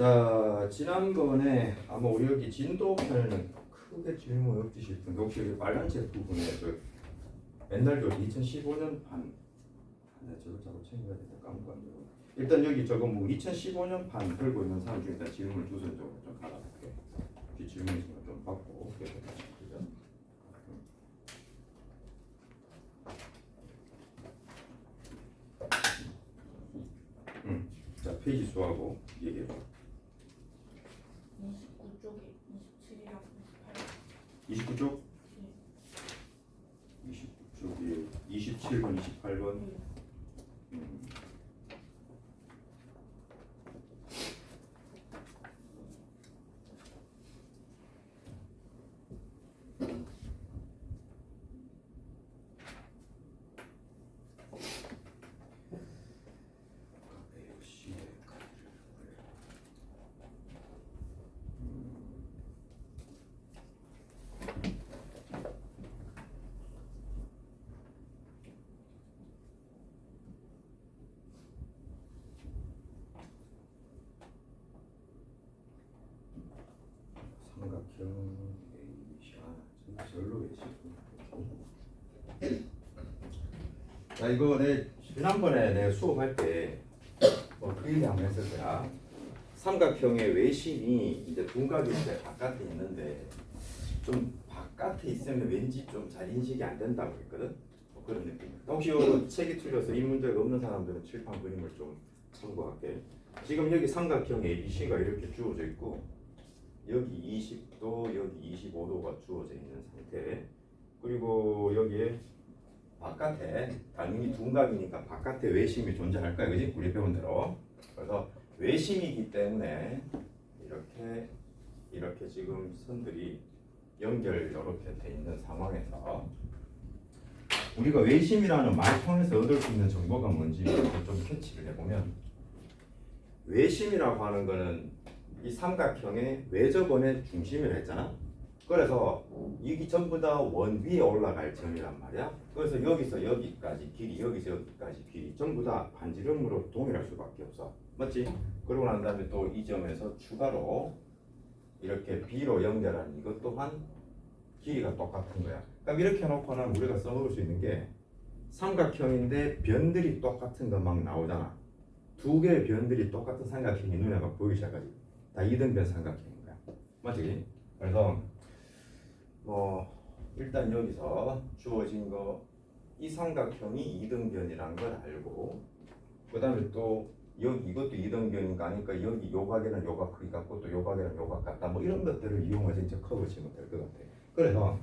자, 지난번에 아마 우리 여기 진도편에는 크게 질문 없지 싶은데 혹시 여기 빨간색 부분에 옛날 교리 2015년 판 저걸 자꾸 챙겨야 되나 까먹었네요. 일단 여기 저거 뭐 2015년 판 들고 있는 사람 중에 일단 질문을 우선적으로 좀 갈아볼게. 이 질문 있으면 좀 받고 그죠? 자, 페이지 수하고 얘기해봐. 29쪽에 27이랑 28. 29쪽? 29쪽에 27번, 28번. 삼각형 A, 절로 외시고. 자, 이거 지난번에 내가 수업할 때그 얘기 한번 했을 거야. 삼각형의 외심이 이제 둔각일 때 바깥에 있는데 좀 바깥에 있으면 왠지 좀 잘 인식이 안 된다고 했거든. 뭐 그런 느낌. 혹시 이거 책이 틀려서 이 문제가 없는 사람들은 칠판 그림을 좀 참고할게. 지금 여기 삼각형 ABC가 이렇게 주어져 있고 여기 20도, 여기 25도가 주어져 있는 상태. 그리고 여기에 바깥에 당연히 둔각이니까 바깥에 외심이 존재할 거야, 그지? 우리 배운 대로. 그래서 외심이기 때문에 이렇게 지금 선들이 연결 이렇게 돼 있는 상황에서 우리가 외심이라는 말 통해서 얻을 수 있는 정보가 뭔지 좀 캐치를 해보면 외심이라고 하는 거는 이 삼각형의 외접원의 중심이라 했잖아. 그래서 이게 전부 다 원 위에 올라갈 점이란 말이야. 그래서 여기서 여기까지 길이, 여기서 여기까지 길이 전부 다 반지름으로 동일할 수밖에 없어. 맞지? 그러고 난 다음에 또 이 점에서 추가로 이렇게 B로 연결한 이것 또한 길이가 똑같은 거야. 그러니까 이렇게 해놓고는 우리가 써먹을 수 있는 게 삼각형인데 변들이 똑같은 거 막 나오잖아. 두 개의 변들이 똑같은 삼각형이 눈에 막 보이기 시작하지. 다 이등변 삼각형인 거야. 맞지? 그래서 뭐 일단 여기서 주어진 거 이 삼각형이 이등변이라는 걸 알고 그 다음에 또 여기 이것도 이등변인가 하니까 여기 요 각에는 요 각 크기 같고 또 요 각에는 요 각 같다 뭐 이런 것들을 이용해서 이제 컵을 치면 될 것 같아. 그래서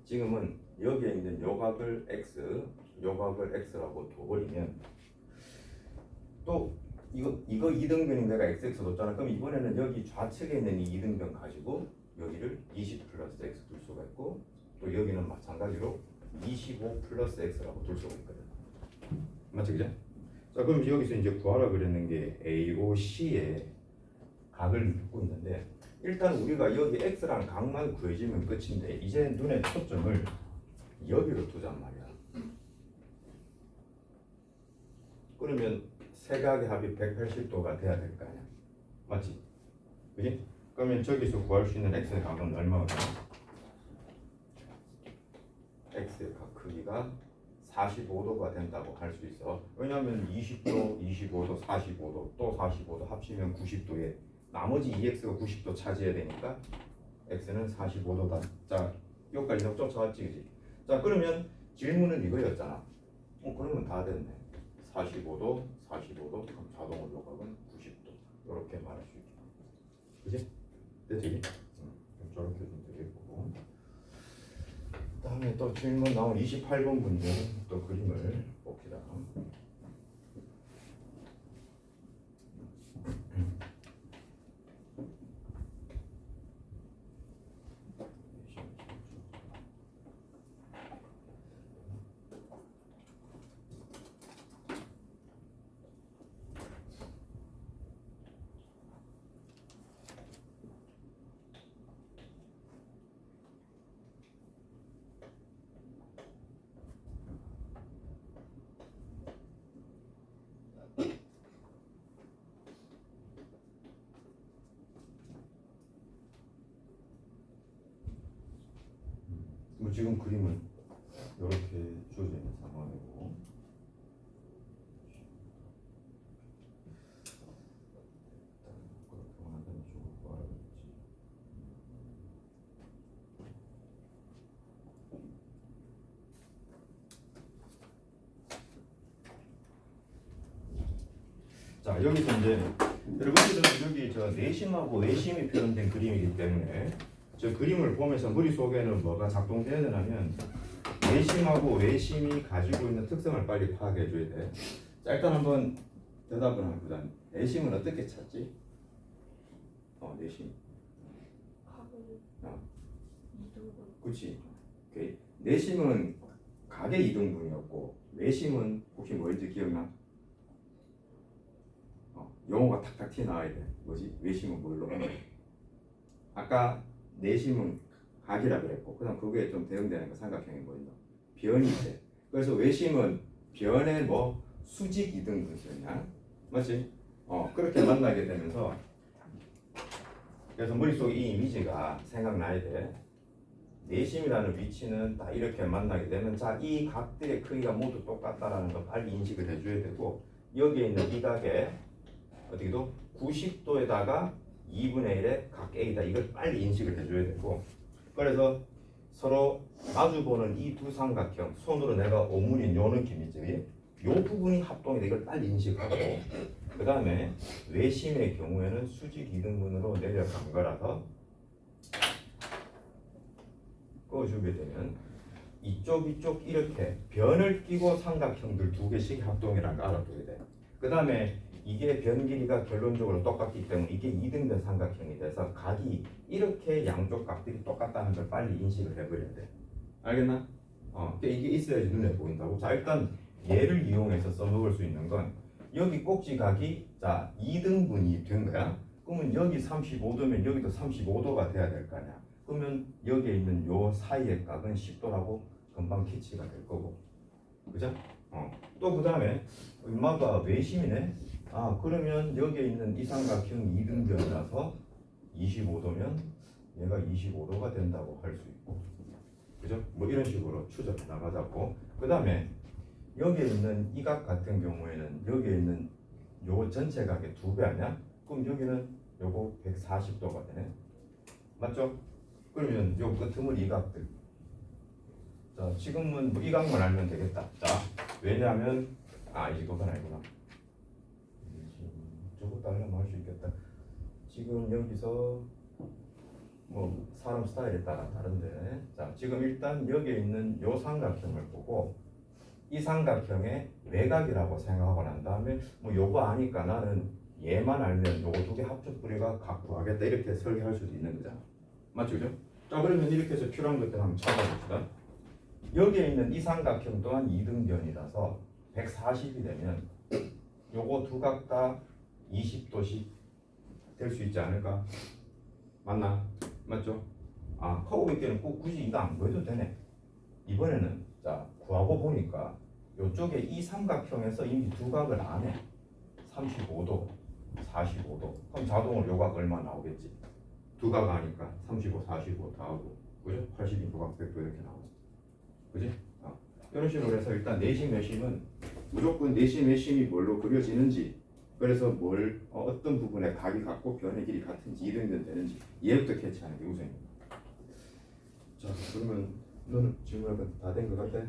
지금은 여기에 있는 요 각을 x 요 각을 x라고 둬버리면 또 이거 이등변인 데가 xx 뒀잖아. 그럼 이번에는 여기 좌측에 있는 이 이등변 가지고 여기를 20 플러스 x 둘 수가 있고 또 여기는 마찬가지로 25 플러스 x라고 둘 수가 있거든. 맞죠, 그죠? 자, 그럼 여기서 이제 구하라 그랬는 게 AOC의 각을 묻고 있는데 일단 우리가 여기 x랑 각만 구해지면 끝인데 이제 눈의 초점을 여기로 두잔 말이야. 그러면 세 각의 합이 180도가 돼야 될 거 아니야. 맞지? 그지? 그러면 저기서 구할 수 있는 x의 각은 얼마가 되나? x의 각 크기가 45도가 된다고 할 수 있어. 왜냐하면 20도, 25도, 45도, 또 45도 합치면 90도에 나머지 2x가 90도 차지해야 되니까 x는 45도다. 자, 여기까지 쫓아왔지, 그지? 자, 그러면 질문은 이거였잖아. 그러면 다 됐네. 45도, 45도, 그럼 자동으로 요각은 90도. 이렇게 말할 수 있겠네. 그지? 됐지? 저렇게 좀 되겠고. 다음에 또 질문 나온 28번 문제 또 그림을 봅시다. 지금 그림은 이렇게 주어져 있는 상황이고 그렇게 하면 좋을 거 알아야지. 자 여기서 이제 여러분들은 여기 저 내심하고 외심이 표현된 그림이기 때문에 저 그림을 보면서 머릿속에는 뭐가 작동돼야 되냐면 내심하고 외심이 가지고 있는 특성을 빨리 파악해 줘야 돼. 자 일단 한번 대답을 한번 보자. 내심은 어떻게 찾지? 내심. 각을 어. 2등분. 그렇지. 오케이. 내심은 각의 2등분이었고 외심은 혹시 뭐인지 기억나? 용어가 탁탁 튀어나와야 돼. 뭐지? 외심은 뭘로? 아까 내심은 각이라 그랬고 그다음 그게 좀 대응되는 거 삼각형이 뭐인가? 변이 돼. 그래서 외심은 변의 뭐 수직 이등 분수냐? 맞지? 그렇게 만나게 되면서 그래서 머릿속에 이 이미지가 생각나야 돼. 내심이라는 위치는 딱 이렇게 만나게 되면 자 이 각들의 크기가 모두 똑같다라는 거 빨리 인식을 해줘야 되고 여기에 있는 이 각에 어떻게도 90도에다가 2분의 1의 각 A다. 이걸 빨리 인식을 해줘야 되고 그래서 서로 마주보는 이 두 삼각형 손으로 내가 오므린 요 느낌 있지? 요 부분이 합동이다. 이걸 빨리 인식하고 그 다음에 외심의 경우에는 수직 이등분으로 내려간 거라서 꺼주게 되면 이쪽 이렇게 변을 끼고 삼각형들 두 개씩 합동이라는 거 알아둬야 돼. 그 다음에 이게 변 길이가 결론적으로 똑같기 때문에 이게 이등변 삼각형이 돼서 각이 이렇게 양쪽 각들이 똑같다는 걸 빨리 인식을 해버려야 돼. 알겠나? 그러니까 이게 있어야지 눈에 보인다고. 자 일단 얘를 이용해서 써먹을 수 있는 건 여기 꼭지각이 자 2등분이 된 거야. 그러면 여기 35도면 여기도 35도가 돼야 될 거 아니야. 그러면 여기에 있는 요 사이의 각은 10도라고 금방 캐치가 될 거고. 그죠? 또 그 다음에 엄마가 외심이네. 그러면 여기에 있는 이 삼각형 2등변이라서 25도면 얘가 25도가 된다고 할 수 있고. 그죠? 뭐 이런 식으로 추적해 나가자고. 그 다음에 여기에 있는 이 각 같은 경우에는 여기에 있는 요 전체 각의 2배 아니야? 그럼 여기는 요거 140도가 되네. 맞죠? 그러면 요 끄트머리 이 각들. 자, 지금은 뭐 이 각만 알면 되겠다. 자, 왜냐하면 이 정도는 아니구나. 저것도 하려면 할 수 있겠다. 지금 여기서 뭐 사람 스타일에 따라 다른데 자 지금 일단 여기에 있는 요 삼각형을 보고 이 삼각형의 외곽이라고 생각하고 난 다음에 뭐 요거 아니까 나는 얘만 알면 요거 두 개 합쳐 뿌리가 각 구하겠다 이렇게 설계할 수도 있는 거잖아. 맞죠? 그죠? 자 그러면 이렇게 해서 필요한 것들 한번 찾아봅시다. 여기에 있는 이 삼각형 또한 2등변이라서 140이 되면 요거 두 각 다 20도씩 될 수 있지 않을까? 맞나? 맞죠? 커브 있기는 꼭 굳이 이거 안 보여도 되네. 이번에는 자 구하고 보니까 요쪽에 이 삼각형에서 이미 두 각을 안 해. 35도, 45도. 그럼 자동으로 요각 얼마 나오겠지? 두 각 아니까 35, 45 다 하고 그죠? 82 두각 100도 이렇게 나오고 그지? 이런 식으로 해서 일단 내심 외심은 무조건 내심 외심이 뭘로 그려지는지 그래서 뭘 어떤 부분에 각이 같고 변의 길이 같은지 이등변 되는지 얘부터 캐치하는 게 우선입니다. 자 그러면 너는 질문이 다 된 것 같아?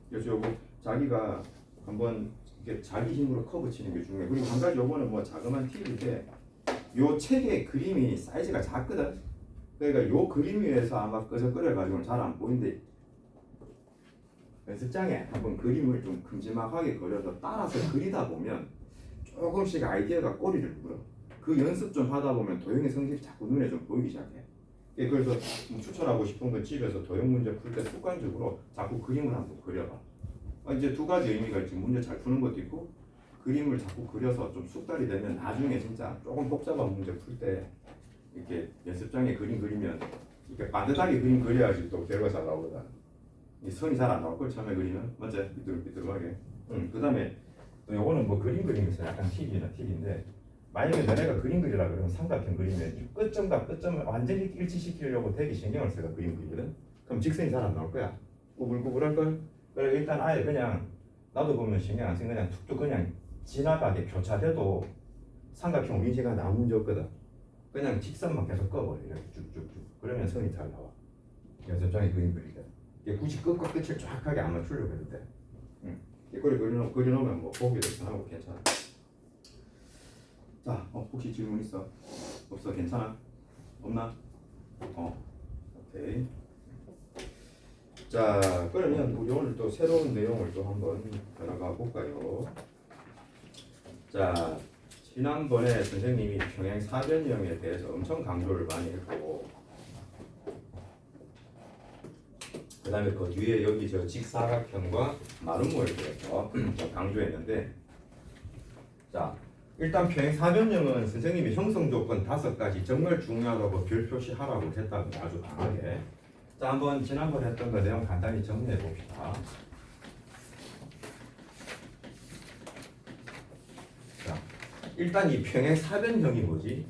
그래서 요거 자기가 한번 이렇게 자기 힘으로 커브 치는 게 중요해. 그리고 한 가지 요거는 뭐 자그마한 팁인데 요 책의 그림이 사이즈가 작거든. 그러니까 요 그림 위에서 아마 끄적거려가지고는 잘 안 보이는데 연습장에 한번 그림을 좀 큼지막하게 그려서 따라서 그리다 보면 조금씩 아이디어가 꼬리를 물어. 그 연습 좀 하다 보면 도형의 성질이 자꾸 눈에 좀 보이기 시작해. 그래서 추천하고 싶은 건 집에서 도형 문제 풀 때 습관적으로 자꾸 그림을 한번 그려봐. 이제 두 가지 의미가 있지. 문제 잘 푸는 것도 있고 그림을 자꾸 그려서 좀 숙달이 되면 나중에 진짜 조금 복잡한 문제 풀 때 이렇게 연습장에 그림 그리면 이렇게 반듯하게 그림 그려야지 또 결과 잘 나오거든. 이 선이 잘 안 나올 걸 처음에 그리면 맞지? 삐뚤삐뚤하게. 그 다음에 또 요거는 뭐 그림 그림에서 약간 팁인데 만약에 너네가 그림 그리라 그러면 삼각형 그리면 이 끝점과 끝점을 완전히 일치시키려고 되게 신경을 써서 그림 그리거든. 그럼 직선이 잘 안 나올 거야. 구불구불할 걸. 그래 일단 아예 그냥 나도 보면 신경 안 쓰고 그냥 툭툭 그냥 지나가게 교차돼도 삼각형 위치가 아무 문제 없거든. 그냥 직선만 계속 꺼버려 이렇게 쭉쭉쭉. 그러면 선이 잘 나와. 연습장에 그림 그리게. 이게 굳이 끝과 끝을 정확하게 안 맞추려고 해도 돼. 이 꼴이 그려놓으면 뭐 보기도 편하고 괜찮아. 자, 혹시 질문 있어? 없어? 괜찮아? 없나? 오케이. 자, 그러면 우리 오늘 또 새로운 내용을 또 한번 들어가 볼까요? 자, 지난번에 선생님이 평행 사변형에 대해서 엄청 강조를 많이 했고, 그 다음에 그 뒤에 여기 저 직사각형과 마름모에 대해서 강조했는데, 자, 일단 평행 사변형은 선생님이 형성 조건 5가지 정말 중요하다고 별 표시하라고 했다고 아주 강하게. 자, 한번 지난번에 했던 거 내용 간단히 정리해 봅시다. 자, 일단 이 평행 사변형이 뭐지?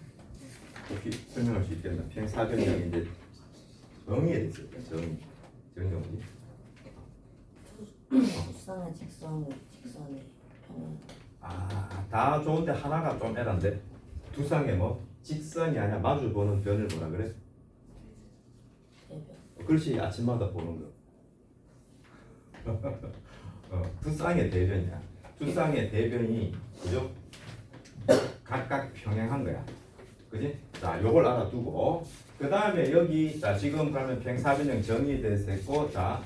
혹시 설명할 수 있겠나? 평행 사변형이 이제 정의에 대해서 정의. 정의가 뭐지? 두쌍의 직선의 평행. 다 좋은데 하나가 좀 애란데. 두 쌍의 뭐? 직선이 아니라 마주 보는 변을 뭐라 그래? 대변. 그렇지, 아침마다 보는 거. 두 쌍의 대변이야. 두 쌍의 대변이 그죠? 각각 평행한 거야. 그지? 자, 요걸 알아두고 그 다음에 여기 자 지금 그러면 평행사변형 정의에 대해서 했고, 자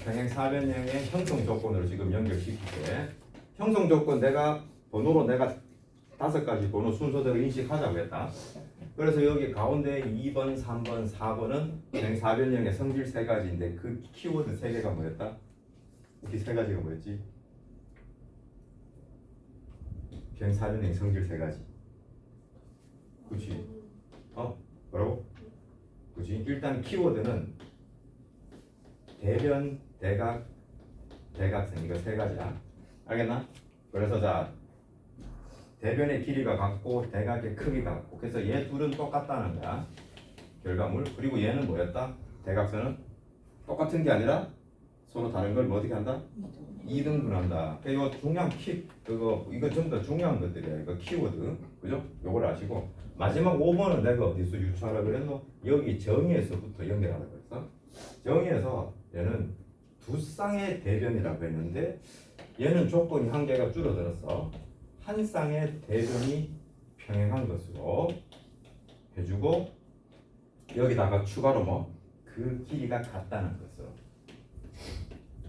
평행사변형의 형성 조건으로 지금 연결시킬게. 형성 조건 내가 번호로 내가 5가지 번호 순서대로 인식하자고 했다. 그래서 여기 가운데 2번, 3번, 4번은 평행사변형의 성질 3가지인데 그 키워드 3개가 뭐였다? 이 3가지가 뭐였지? 평행사변형의 성질 3가지. 그치? 뭐라고? 그치? 일단 키워드는 대변, 대각, 대각선 이거 3가지야. 알겠나? 그래서 자 대변의 길이가 같고 대각의 크기가 같고 그래서 얘 둘은 똑같다는 거야. 결과물. 그리고 얘는 뭐였다? 대각선은 똑같은 게 아니라 서로 다른 걸 뭐 어떻게 한다? 2등분한다. 이거 중요한 이거 전부 다 중요한 것들이야. 이거 키워드. 그죠? 요걸 아시고 마지막 5번은 내가 어디서 유추하라 그랬노? 여기 정의에서부터 연결하라 그랬어. 정의에서 얘는 두 쌍의 대변이라고 했는데 얘는 조건이 한 개가 줄어들었어. 한 쌍의 대변이 평행한 것으로 해주고 여기다가 추가로 뭐 그 길이가 같다는 것으로.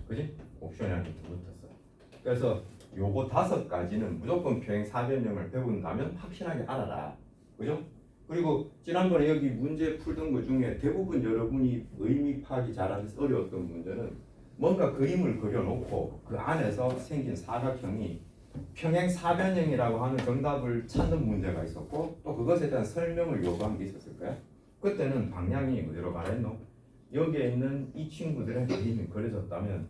그지? 옵션이 하나 붙었어. 그래서 요거 5가지는 무조건 평행 사변형을 배운다면 확실하게 알아라. 그죠? 그리고 지난번에 여기 문제 풀던 것 중에 대부분 여러분이 의미 파악이 잘안 돼서 어려웠던 문제는 뭔가 그림을 그려놓고 그 안에서 생긴 사각형이 평행 사변형이라고 하는 정답을 찾는 문제가 있었고 또 그것에 대한 설명을 요구한 게 있었을 거야. 그때는 방향이 어디로 말했노? 여기에 있는 이 친구들의 그림이 그려졌다면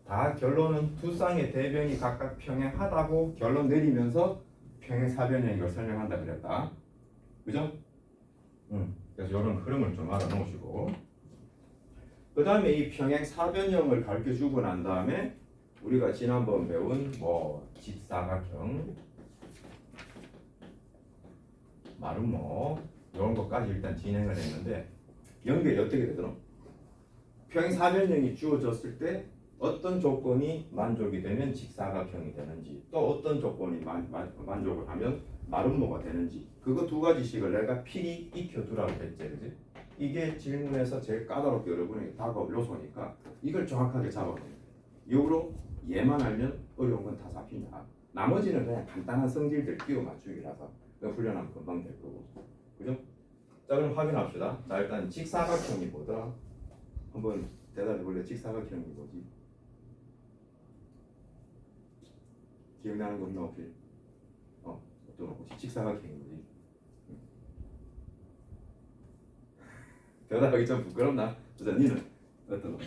다 결론은 두 쌍의 대변이 각각 평행하다고 결론 내리면서 평행 사변형인 걸 설명한다 그랬다. 그죠? 그래서 이런 흐름을 좀 알아놓으시고 그 다음에 이 평행 사변형을 가르쳐주고 난 다음에 우리가 지난번 배운 뭐 직사각형, 마름모 이런 것까지 일단 진행을 했는데 연결이 어떻게 되더라? 평행 사변형이 주어졌을 때 어떤 조건이 만족이 되면 직사각형이 되는지 또 어떤 조건이 만족을 하면 마름모가 되는지 그거 2가지씩을 내가 필히 익혀두라고 했지. 그지? 이게 질문에서 제일 까다롭게 여러분에게 다가올 요소니까 이걸 정확하게 잡아보는 거예요. 이후로 얘만 알면 어려운 건 다 잡힌다. 나머지는 그냥 간단한 성질들 끼워 맞추기라서 훈련하면 금방 될 거고. 그죠? 자 그럼 확인합시다. 자 일단 직사각형이 뭐더라? 한번 대답해 볼래? 직사각형이 뭐지? 기억나는 거 있나 혹시? 어떤 혹시 직사각형이 뭐지? 대답하기 좀 부끄럽나? 그래서 니는 어떤 거?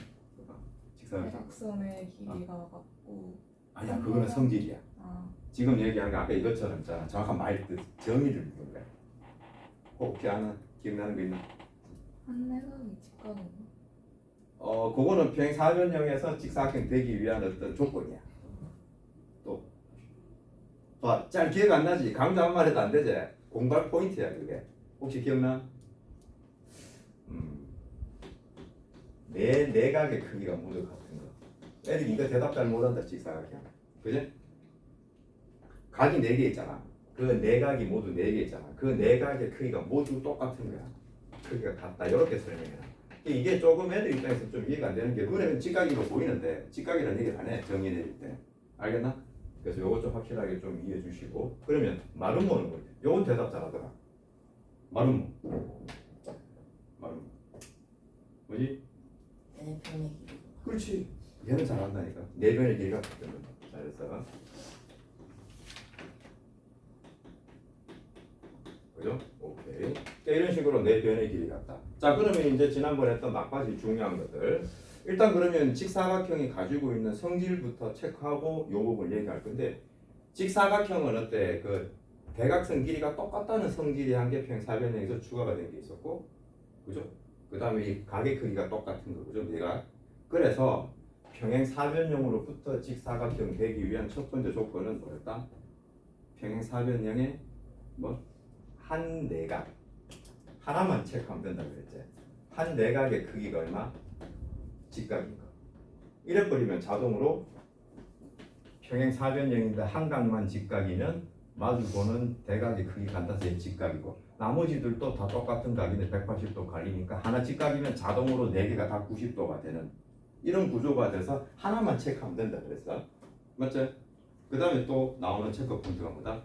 직사각형? 대각선의 길이가 같고 아니야 그거는 성질이야. 아, 지금 얘기한 거 아까 이것처럼 정확한 말 뜻 정의를 묻는 거야. 혹시 아는 기억나는 거 있나? 한내각이 직각인가? 그거는 평행사변형에서 직사각형 되기 위한 어떤 조건이야. 또, 잘 기억 안 나지? 강조 한 말 해도 안 되지? 공발 포인트야 그게. 혹시 기억나? 내 내각의 크기가 모두 같은 거. 애들이 이거 대답 잘 못한다 직사각형. 그지? 각이 4개 있잖아. 그 내각이 모두 4개 있잖아. 그 내각의 크기가 모두 똑같은 거야. 크기가 같다. 이렇게 설명해라. 이게 조금 애들 입장에서 좀 이해가 안 되는 게 눈에는 직각으로 보이는데 직각이라는 얘기를 안 해. 정의 내릴 때. 알겠나? 그래서 요거 좀 확실하게 좀 이해해 주시고. 그러면 마름모는 뭐지? 요건 대답 잘하더라. 마름모. 마름모. 뭐지? 내 편의 길이. 그렇지. 얘는 잘한다니까. 네 변의 길이가 같은 거. 잘했어. 그죠? 오케이. 그러니까 이런 식으로 네 변의 길이 같다. 자, 그러면 이제 지난번에 했던 막바지 중요한 것들. 일단 그러면 직사각형이 가지고 있는 성질부터 체크하고 요 부분 얘기할 건데, 직사각형은 어때? 그 대각선 길이가 똑같다는 성질이 한 개 평행사변형에서 추가가 된 게 있었고, 그죠? 그 다음에 이 각의 크기가 똑같은 거, 그죠? 얘가. 그래서 평행사변형으로부터 직사각형 되기 위한 첫 번째 조건은 뭐였다? 평행사변형의 뭐? 한 내각 하나만 체크하면 된다 그랬지. 한 내각의 크기가 얼마? 직각인 거. 이래 버리면 자동으로 평행사변형인데 한 각만 직각이면 마주 보는 대각의 크기 같아서 직각이고 나머지들도 다 똑같은 각인데 180도 갈리니까 하나 직각이면 자동으로 4개가 다 90도가 되는 이런 구조가 돼서 하나만 체크하면 된다 그랬어. 맞지? 그 다음에 또 나오는 체크 포인트가 뭐다?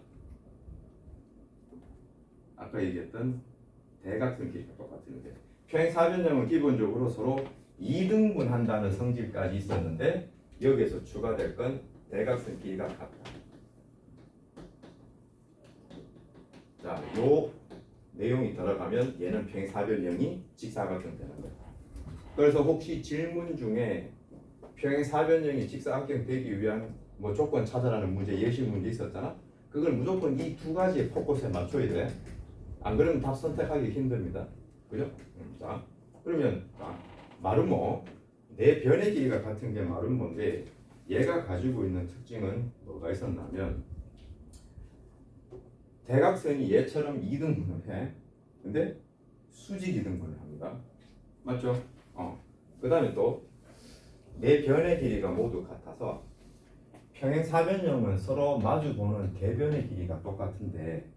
아까 얘기했던 대각선 길이가 똑같은 게 평행사변형은 기본적으로 서로 2등분한다는 성질까지 있었는데 여기에서 추가될 건 대각선 길이가 같다. 자, 요 내용이 들어가면 얘는 평행사변형이 직사각형 되는 거야. 그래서 혹시 질문 중에 평행사변형이 직사각형 되기 위한 뭐 조건 찾아라는 문제, 예시 문제 있었잖아. 그걸 무조건 이 두 가지의 포커스에 맞춰야 돼. 안 그러면 답 선택하기 힘듭니다. 그죠? 자, 그러면 마름모 내 변의 길이가 같은 게 마름모인데 얘가 가지고 있는 특징은 뭐가 있었냐면 대각선이 얘처럼 2등분을 해. 근데 수직 2등분을 합니다. 맞죠? 그 다음에 또 내 변의 길이가 모두 같아서 평행사변형은 서로 마주보는 대변의 길이가 똑같은데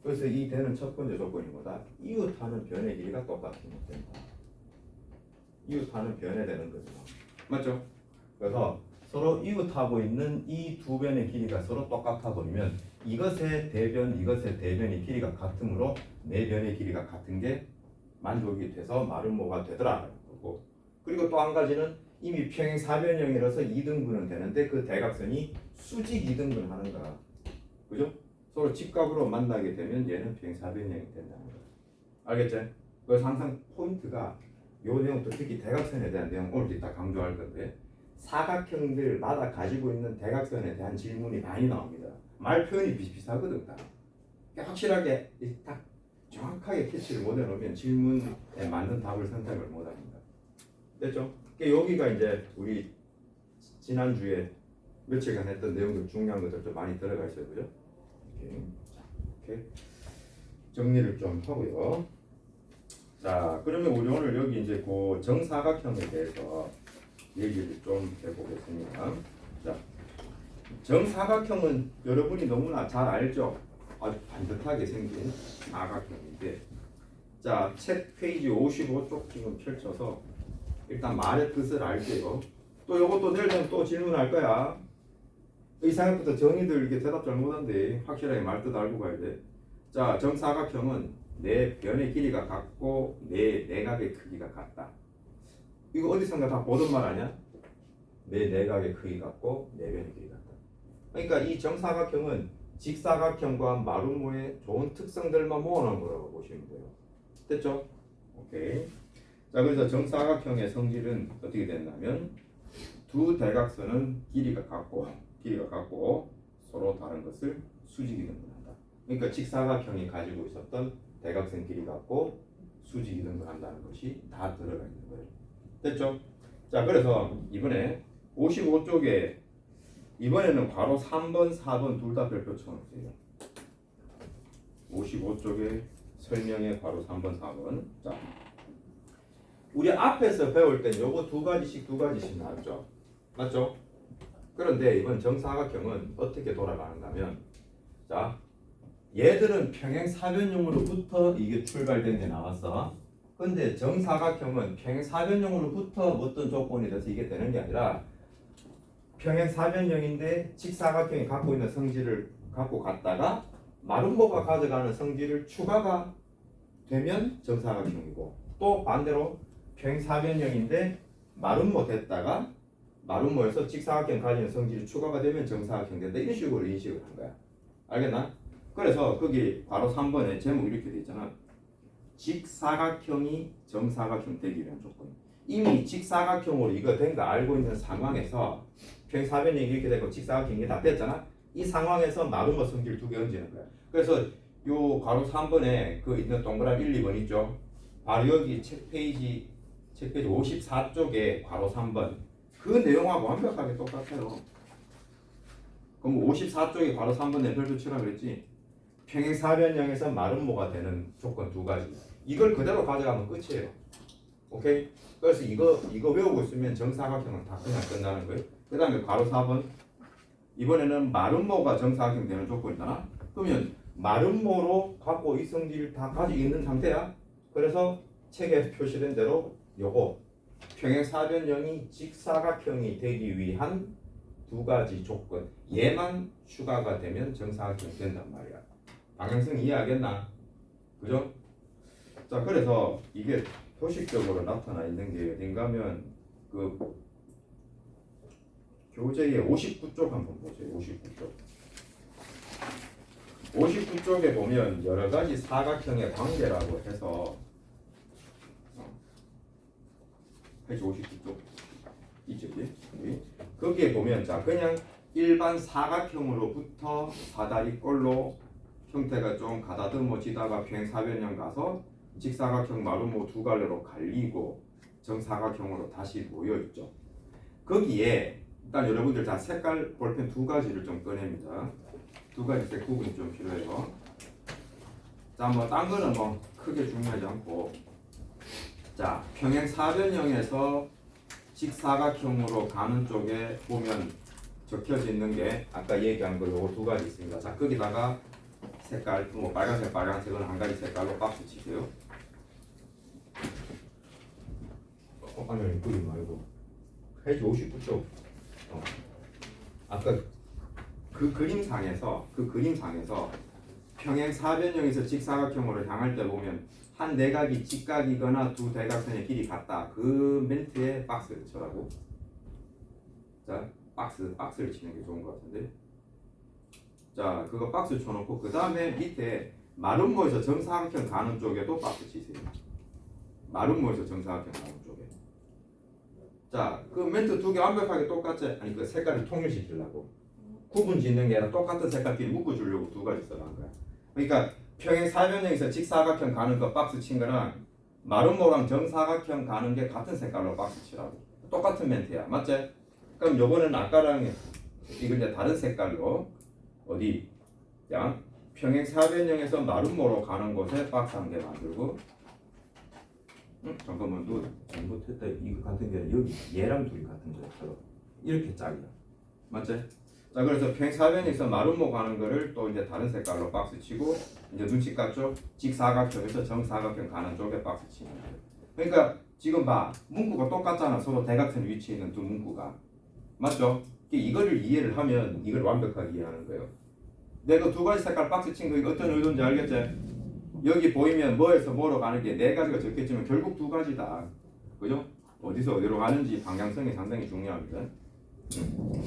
그래서 이 되는 첫 번째 조건이 뭐다? 이웃하는 변의 길이가 똑같으면 된다. 이웃하는 변에 되는 거죠. 맞죠? 그래서 서로 이웃하고 있는 이 두 변의 길이가 서로 똑같아 버리면 이것의 대변, 이것의 대변의 길이가 같으므로 네 변의 길이가 같은 게 만족이 돼서 마름모가 되더라. 그리고 또 한 가지는 이미 평행사변형이라서 2등분은 되는데 그 대각선이 수직 2등분 하는 거야. 그죠? 서로 직각으로 만나게 되면 얘는 평행사변형이 된다는 거야. 알겠지? 그래서 항상 포인트가 요 내용도 특히 대각선에 대한 내용 오늘 이따 강조할 건데 사각형들마다 가지고 있는 대각선에 대한 질문이 많이 나옵니다. 말 표현이 비슷비슷하거든. 확실하게 딱 정확하게 캐치를 못 해놓으면 질문에 맞는 답을 선택을 못 합니다. 됐죠? 여기가 이제 우리 지난주에 며칠간 했던 내용들 중요한 것들 좀 많이 들어가 있어요. 그죠? 이렇게 정리를 좀 하고요. 자, 그러면 우리 오늘 여기 이제 그 정사각형에 대해서 얘기를 좀 해보겠습니다. 자, 정사각형은 여러분이 너무나 잘 알죠? 아주 반듯하게 생긴 사각형인데, 자, 책 페이지 55쪽 지금 펼쳐서 일단 말의 뜻을 알게요. 또 이것도 내일 되면 또 질문할 거야. 이상부터 정의들 이게 대답 잘못한데 확실하게 말 뜻 알고 가야 돼. 자, 정사각형은 내 변의 길이가 같고 내 내각의 크기가 같다. 이거 어디선가 다 보던 말 아니야? 내 내각의 크기 같고 내 변의 길이 같다. 그러니까 이 정사각형은 직사각형과 마름모의 좋은 특성들만 모아놓은 거라고 보시면 돼요. 됐죠? 오케이. 자, 그래서 정사각형의 성질은 어떻게 됐냐면 두 대각선은 길이가 같고 서로 다른 것을 수직이 등분한다. 그러니까 직사각형이 가지고 있었던 대각선 길이 같고 수직이 등분한다는 것이 다 들어가 있는 거예요. 됐죠? 자, 그래서 이번에 55쪽에 이번에는 괄호 3번, 4번 둘 다 별표 쳐놓으세요. 55쪽에 설명의 괄호 3번, 4번. 자, 우리 앞에서 배울 땐 요거 두 가지씩 나왔죠. 맞죠? 그런데 이번 정사각형은 어떻게 돌아가는가 하면, 자, 얘들은 평행사변형으로부터 이게 출발된 데 나왔어. 근데 정사각형은 평행사변형으로부터 어떤 조건이 돼서 이게 되는 게 아니라 평행사변형인데 직사각형이 갖고 있는 성질을 갖고 갔다가 마름모가 가져가는 성질을 추가가 되면 정사각형이고, 또 반대로 평행사변형인데 마름모 됐다가 마름모에서 직사각형 가지는 성질이 추가가 되면 정사각형 된다. 이런 식으로 인식을 한 거야. 알겠나? 그래서 거기 바로 3번에 제목 이렇게 돼 있잖아. 직사각형이 정사각형 되기 위한 조건. 이미 직사각형으로 이거 된 거 알고 있는 상황에서 평행사변형이 이렇게 되고 직사각형이 다 됐잖아. 이 상황에서 마름모 성질 두 개 얹는 거야. 그래서 요 괄호 3번에 그 있는 동그란 1, 2번 있죠. 바로 여기 책 페이지 54쪽에 괄호 3번 그 내용하고 완벽하게 똑같아요. 그럼 54쪽에 괄호 3번에 별표 치라 그랬지. 평행사변형에서 마름모가 되는 조건 두 가지. 이걸 그대로 가져가면 끝이에요. 오케이? 그래서 이거 외우고 있으면 정사각형은 다 그냥 끝나는 거예요. 그 다음에 괄호 4번 이번에는 마름모가 정사각형 되는 조건이잖아. 그러면 마름모로 갖고 이 성질을 다 가지고 있는 상태야. 그래서 책에 표시된 대로 요거 평행사변형이 직사각형이 되기 위한 두 가지 조건 얘만 추가가 되면 정사각형이 된단 말이야. 방향성 이해하겠나? 그죠? 자, 그래서 이게 표식적으로 나타나 있는 게 어딘가 하면 그 교재의 59쪽 한번 보세요. 59쪽. 59쪽에 보면 여러 가지 사각형의 관계라고 해서 페이지 59쪽 있죠, 여기. 거기에 보면 자 그냥 일반 사각형으로부터 사다리꼴로 형태가 좀 가다듬어지다가 평행사변형 가서 직사각형 마름모 두 갈래로 갈리고 정사각형으로 다시 모여 있죠. 거기에 일단 여러분들 다 색깔 볼펜 두 가지를 좀 꺼냅니다. 두 가지 색 구분이 좀 필요해요. 자, 뭐 딴 거는 뭐 크게 중요하지 않고, 자 평행사변형에서 직사각형으로 가는 쪽에 보면 적혀져 있는 게 아까 얘기한 거 요거 두 가지 있습니다. 자 거기다가 색깔 뭐 빨간색, 빨간색은 한 가지 색깔로 박스 치세요. 아니 그리 말고 페이지 59쪽. 아까 그 그림상에서 평행사변형에서 직사각형으로 향할 때 보면 한 내각이 직각이거나 두 대각선의 길이 같다. 그 멘트에 박스를 쳐라고. 자 박스를 치는 게 좋은 것 같은데. 자 그거 박스 쳐놓고 그 다음에 밑에 마름모에서 정사각형 가는 쪽에도 박스 치세요. 마름모에서 정사각형 가는 쪽에. 자 그 멘트 두 개 완벽하게 똑같지? 아니 그 색깔을 통일시키려고 구분 짓는 게 아니라 똑같은 색깔끼리 묶어주려고 두 가지 써놓은 거야. 그러니까 평행사변형에서 직사각형 가는 거 박스 친 거랑 마름모랑 정사각형 가는 게 같은 색깔로 박스 치라고. 똑같은 멘트야. 맞지? 그럼 요거는 아까랑 이거 이제 다른 색깔로 어디? 야 평행사변형에서 마름모로 가는 곳에 박스 한 개 만들고. 잠깐만 너 잘못했다. 이거 같은 게 아니라 여기 얘랑 둘이 같은 거처럼 이렇게 짝이야. 맞지? 자 그래서 평행사변에서 마름모 가는 거를 또 이제 다른 색깔로 박스 치고 이제 눈치 깠죠? 직사각형에서 정사각형 가는 쪽에 박스 치는 거예요. 그러니까 지금 봐 문구가 똑같잖아. 서로 대각선 위치에 있는 두 문구가. 맞죠? 이거를 이해를 하면 이걸 완벽하게 이해하는 거예요. 내가 두 가지 색깔 박스 친 거 이거 어떤 의도인지 알겠지? 여기 보이면 뭐에서 뭐로 가는 게 네 가지가 적혀있지만 결국 두 가지다. 그죠? 어디서 어디로 가는지 방향성이 상당히 중요합니다.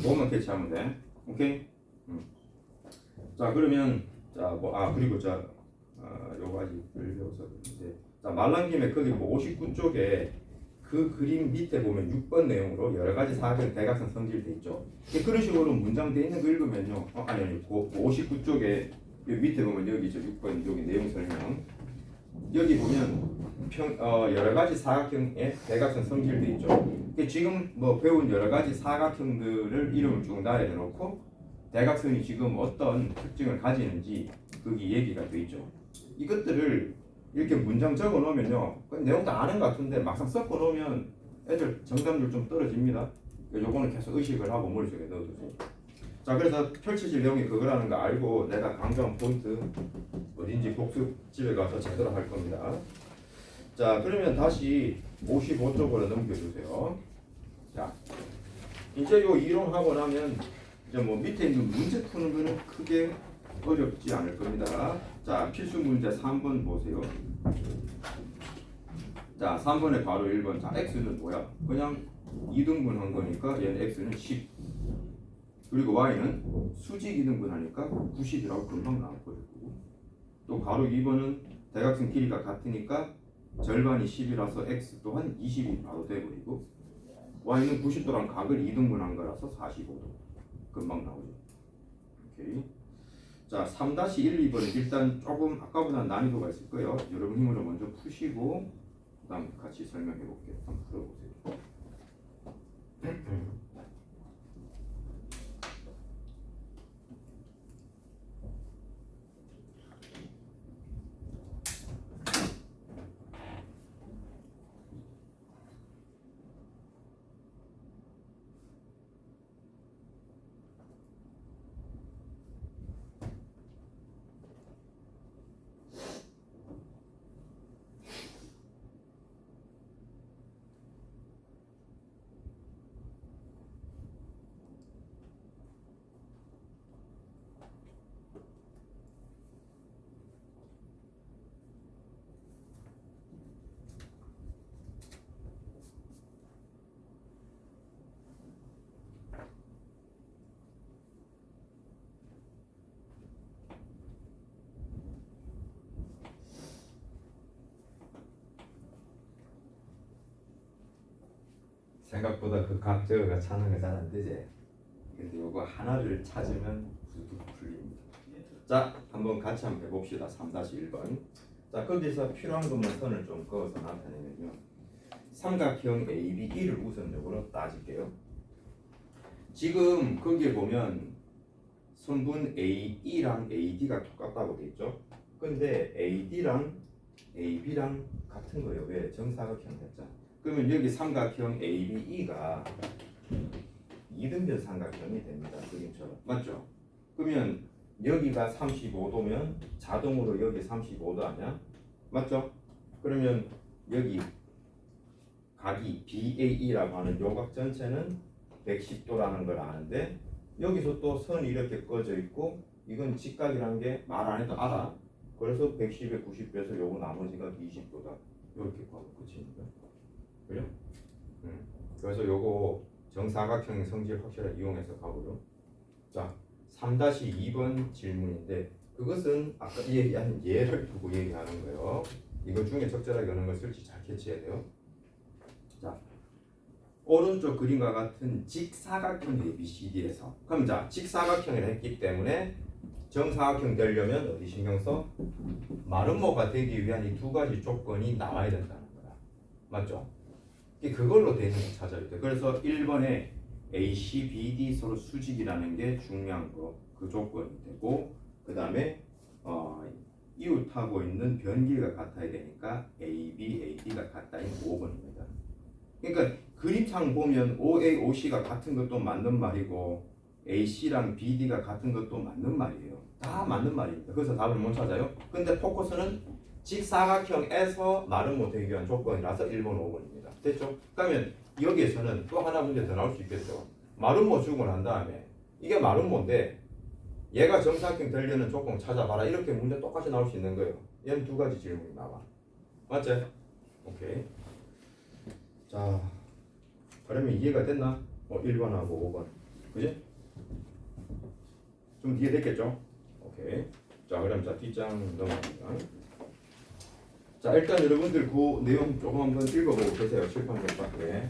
그것만 캐치하면 돼. 오케이? 자 그러면 그리고 요거 아직 덜 배워서 그런데 자 말란 김에 거기 뭐 59쪽에 그 그림 밑에 보면 6번 내용으로 여러 가지 사각형 대각선 성질 돼 있죠. 그런 식으로 문장 돼 있는 거 읽으면요. 아니 59쪽에 여기 밑에 보면 여기 6번 여기 내용 설명 여기 보면 여러 가지 사각형의 대각선 성질도 있죠. 그러니까 지금 뭐 배운 여러 가지 사각형들을 이름을 쭉 나열해 놓고 대각선이 지금 어떤 특징을 가지는지 거기 얘기가 돼 있죠. 이것들을 이렇게 문장 적어 놓으면요, 내용 다 아는 것 같은데 막상 섞어 놓으면 애들 정답률 좀 떨어집니다. 요거는 계속 의식을 하고 머릿속에 넣어두세요. 자, 그래서 펼쳐질 내용이 그거라는 거 알고 내가 강조한 포인트 어딘지 복습집에 가서 제대로 할 겁니다. 자, 그러면 다시 55쪽으로 넘겨주세요. 자, 이제 요 이론하고 나면 이제 뭐 밑에 있는 문제 푸는 거는 크게 어렵지 않을 겁니다. 자, 필수 문제 3번 보세요. 자, 3번에 바로 1번. 자, x는 뭐야? 그냥 2등분 한 거니까 얘는 x는 10. 그리고 y는 수직 2등분 하니까 90이라고 금방 나와버리고, 또 바로 2번은 대각선 길이가 같으니까 절반이 10이라서 x 또한 20이 바로 돼버리고, y는 90도랑 각을 2등분 한 거라서 45도 금방 나오죠. 오케이. 자, 3-1, 2번은 일단 조금 아까보다 난이도가 있을 거예요. 여러분 힘으로 먼저 푸시고 그 다음 같이 설명해 볼게요. 한번 풀어보세요. 생각보다 그 각 저거가 찾는 거 잘 안 되지. 근데 요거 하나를 찾으면 부득 풀립니다. 자, 한번 같이 한번 해봅시다. 3-1번. 자, 거기서 필요한 것만 선을 좀 그어서 나타내면요, 삼각형 ABE를 우선적으로 따질게요. 지금 거기에 보면 선분 AE랑 AD가 똑같다고 돼 있죠. 근데 AD랑 AB랑 같은 거예요. 왜? 정사각형 했잖아. 그러면 여기 삼각형 ABE가 이등변 삼각형이 됩니다. 그림처럼. 맞죠? 그러면 여기가 35도면 자동으로 여기 35도 아니야? 맞죠? 그러면 여기 각이 BAE라고 하는 요각 전체는 110도라는 걸 아는데, 여기서 또 선이 이렇게 꺼져 있고 이건 직각이라는 게 말 안 해도 알아. 그래서 110에 90 빼서 요거 나머지가 20도다. 이렇게 하고 끝입니다. 그죠? 그래서 요거 정사각형 성질 확실하게 이용해서 가보죠. 자, 3-2번 질문인데 그것은 아까 얘기한 예를 두고 얘기하는 거예요. 이거 중에 적절하게 어느 걸 쓸지 잘 캐치해야 돼요. 자, 오른쪽 그림과 같은 직사각형 ABCD에서, 그럼 자, 직사각형을 했기 때문에 정사각형 되려면 어디 신경 써? 마름모가 되기 위한 이 두 가지 조건이 나와야 된다는 거야. 맞죠? 그걸로 되는 거 찾아야 돼. 그래서 1번에 AC, BD 서로 수직이라는 게 중요한 거, 그 조건이 되고, 그 다음에 이웃하고 있는 변기가 같아야 되니까 AB, AD가 같다인 5번입니다. 그러니까 그림상 보면 OA, OC가 같은 것도 맞는 말이고 AC랑 BD가 같은 것도 맞는 말이에요. 다 맞는 말입니다. 그래서 답을 못 찾아요. 근데 포커스는 직사각형에서 마름모 되기 위한 조건이라서 1번, 5번입니다. 됐죠? 그러면 여기에서는 또 하나 문제 더 나올 수 있겠죠. 마름모 주고 난 다음에 이게 마름모인데 얘가 정사각형 되려는 조건 찾아봐라, 이렇게 문제 똑같이 나올 수 있는 거예요. 얘는 두 가지 질문이 나와. 맞지? 오케이. 자, 그러면 이해가 됐나? 1번하고 5번. 그지? 좀 이해됐겠죠? 오케이. 자, 그럼 자 뒷장 넘어갑니다. 자, 일단 여러분들 그 내용 조금 한번 읽어보고 계세요. 칠판 몇 밖에.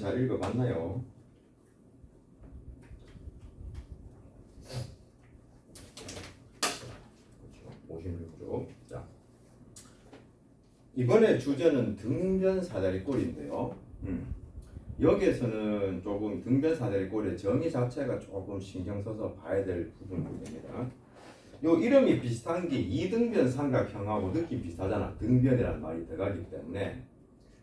잘 읽어봤나요? 그렇죠. 56쪽. 자, 이번에 주제는 등변 사다리 꼴인데요. 여기에서는 조금 등변 사다리 꼴의 정의 자체가 조금 신경 써서 봐야 될 부분입니다. 요 이름이 비슷한 게 이등변 삼각형하고 느낌 비슷하잖아. 등변이라는 말이 들어가기 때문에.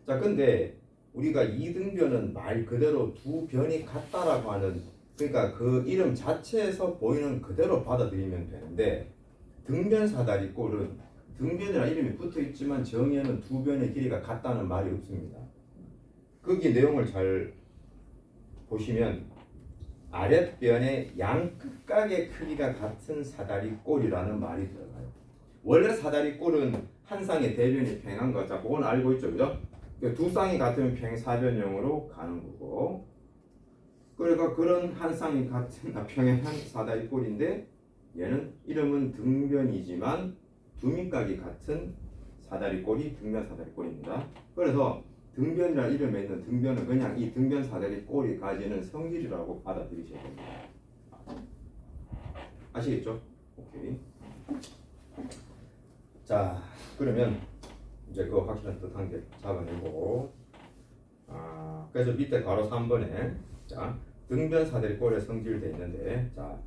자, 근데 우리가 이등변은 말 그대로 두 변이 같다라고 하는, 그러니까 그 이름 자체에서 보이는 그대로 받아들이면 되는데, 등변 사다리 꼴은 등변이라는 이름이 붙어 있지만 정의에는 두 변의 길이가 같다는 말이 없습니다. 거기 내용을 잘 보시면 아랫변의 양 끝각의 크기가 같은 사다리 꼴이라는 말이 들어가요. 원래 사다리 꼴은 한 쌍의 대변이 평행한 거, 자, 그건 알고 있죠, 그죠? 두 쌍이 같으면 평행사변형으로 가는 거고, 그러니까 그런 한 쌍이 같은 평행한 사다리 꼴인데, 얘는 이름은 등변이지만 두미각이 같은 사다리 꼴이 등변 사다리 꼴입니다. 그래서 등변이라는 이름에 있는 등변은 그냥 이 등변 사다리 꼴이 가지는 성질이라고 받아들이셔야 됩니다. 아시겠죠? 오케이. 자, 그러면 이제 그 확실한 뜻 한 개 잡아내고, 그래서 밑에 가로 3번에 자, 등변 사다리 꼴의 성질이 있는데, 자,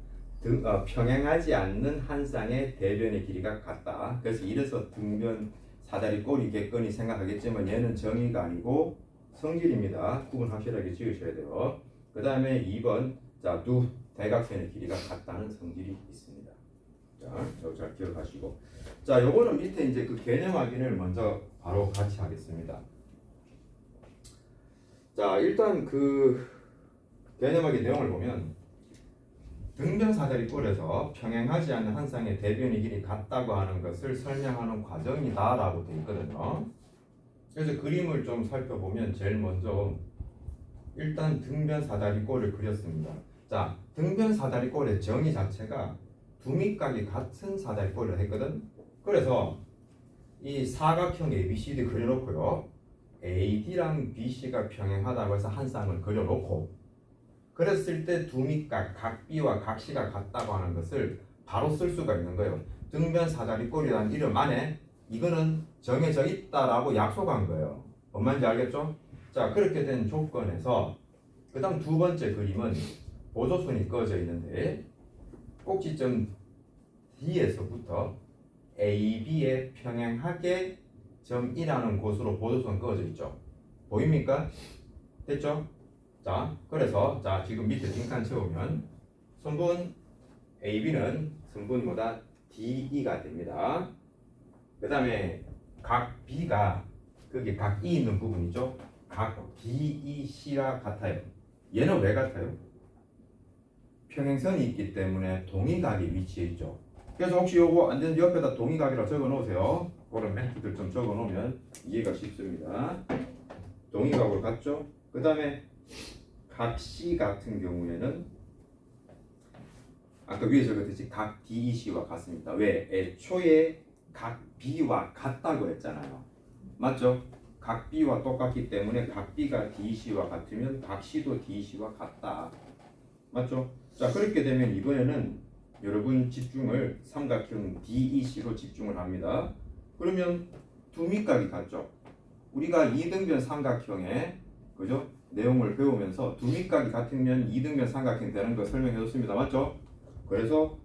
평행하지 않는 한 쌍의 대변의 길이가 같다. 그래서 이래서 등변 사다리 꼴이겠거니 생각하겠지만 얘는 정의가 아니고 성질입니다. 구분 확실하게 지으셔야 돼요. 그 다음에 2번, 자, 두 대각선의 길이가 같다는 성질이 있습니다. 자, 이거 잘 기억하시고, 자, 요거는 밑에 이제 그 개념 확인을 먼저 바로 같이 하겠습니다. 자, 일단 그 개념 확인 내용을 보면 등변 사다리 꼴에서 평행하지 않는 한 쌍의 대변의 길이 같다고 하는 것을 설명하는 과정이다라고 되어 있거든요. 그래서 그림을 좀 살펴보면 제일 먼저 일단 등변 사다리 꼴을 그렸습니다. 자, 등변 사다리 꼴의 정의 자체가 두미각이 같은 사다리 꼴을 했거든. 그래서 이 사각형 ABCD 그려놓고요, AD랑 BC가 평행하다고 해서 한 쌍을 그려놓고, 그랬을 때 두미각 각 B와 각 C가 같다고 하는 것을 바로 쓸 수가 있는 거예요. 등변 사다리 꼴이라는 이름 안에 이거는 정해져 있다라고 약속한 거예요. 뭔 말인지 알겠죠? 자, 그렇게 된 조건에서 그 다음 두 번째 그림은 보조선이 꺼져 있는데 꼭지점 D에서부터 AB에 평행하게 점 E라는 곳으로 보조선 꺼져 있죠. 보입니까? 됐죠? 자, 그래서 자, 지금 밑에 빈칸 채우면 선분 AB는 선분보다 DE가 됩니다. 그 다음에 각 B가 거기 각 E 있는 부분이죠. 각 DEC가 같아요. 얘는 왜 같아요? 평행선이 있기 때문에 동의각이 위치해 있죠. 그래서 혹시 요거 안 되는 옆에다 동의각이라고 적어 놓으세요. 그런 멘트들 좀 적어 놓으면 이해가 쉽습니다. 동의각으로 갔죠. 그 다음에 각 C 같은 경우에는 아까 위에 적었듯이 각 DEC와 같습니다. 왜? 애초에 각 B와 같다고 했잖아요. 맞죠? 각 B와 똑같기 때문에 각 B가 DEC와 같으면 각 C도 DEC와 같다. 맞죠? 자, 그렇게 되면 이번에는 여러분 집중을 삼각형 DEC로 집중을 합니다. 그러면 두미각이 같죠? 우리가 이등변 삼각형의 그죠? 내용을 배우면서 두미각이 같으면 이등변 삼각형 되는 거 설명해 줬습니다. 맞죠? 그래서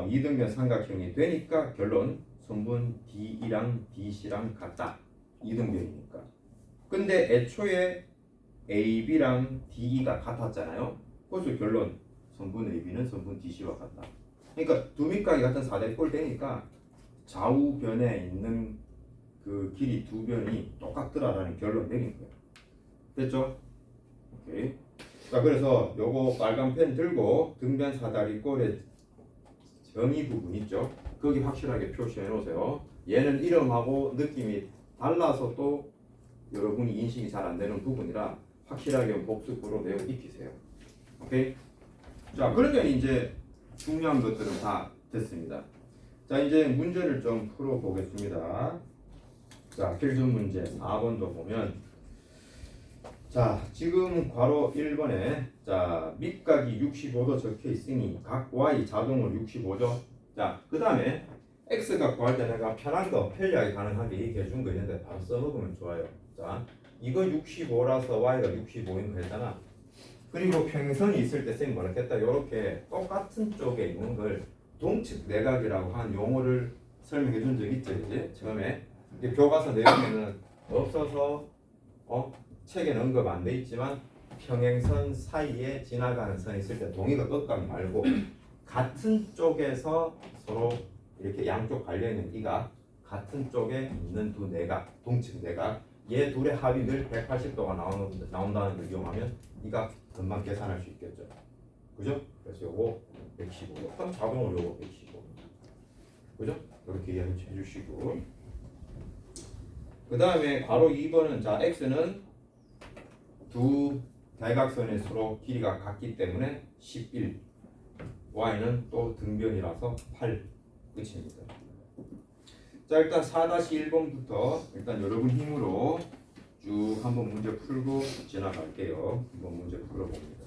이등변 삼각형이 되니까 결론 선분 DE랑 DC랑 같다. 이등변이니까. 근데 애초에 AB랑 DE가 같았잖아요. 그래서 결론 선분 AB는 선분 DC와 같다. 그러니까 두미각이 같은 사대리 꼴 되니까 좌우변에 있는 그 길이 두 변이 똑같더라라는 결론 내린 거예요. 됐죠? 오케이. 자, 그래서 요거 빨간 펜 들고 등변 사다리 꼴의 정의 부분 있죠? 거기 확실하게 표시해 놓으세요. 얘는 이름하고 느낌이 달라서 또 여러분이 인식이 잘 안 되는 부분이라 확실하게 복습으로 내용 익히세요. 오케이? 자, 그러면 이제 중요한 것들은 다 됐습니다. 자, 이제 문제를 좀 풀어 보겠습니다. 자, 필수 문제 4번도 보면 자, 지금 괄호 1번에 자 밑각이 65도 적혀 있으니 각 y 자동으로 65죠. 자, 그 다음에 x각 구할 때 내가 편한 거 편리하게 가능하게 얘기해 준 거 있는데 바로 써먹으면 좋아요. 자, 이거 65라서 y가 65인 거 했잖아. 그리고 평행선이 있을 때 쌤이 뭐라 했겠다. 요렇게 똑같은 쪽에 있는 걸 동측 내각이라고 한 용어를 설명해 준 적 있죠. 이제 처음에 이게 교과서 내용에는 없어서 책에 언급 안 돼 있지만 평행선 사이에 지나가는 선이 있을 때 동의가 끝각 말고 같은 쪽에서 서로 이렇게 양쪽 갈려 있는 이가 같은 쪽에 있는 두 내각, 동측 내각, 얘 둘의 합이 늘 180도가 나온다는 걸 이용하면 이가 금방 계산할 수 있겠죠. 그죠? 그래서 요거 115도. 그럼 자동으로 요거 115. 그죠? 이렇게 이해해 주시고. 그 다음에 괄호 2번은 자 x는 두 대각선의 서로 길이가 같기 때문에 11, y는 또 등변이라서 8 끝입니다. 자, 일단 4-1번부터 일단 여러분 힘으로 쭉 한번 문제 풀고 지나갈게요. 한번 문제 풀어봅니다.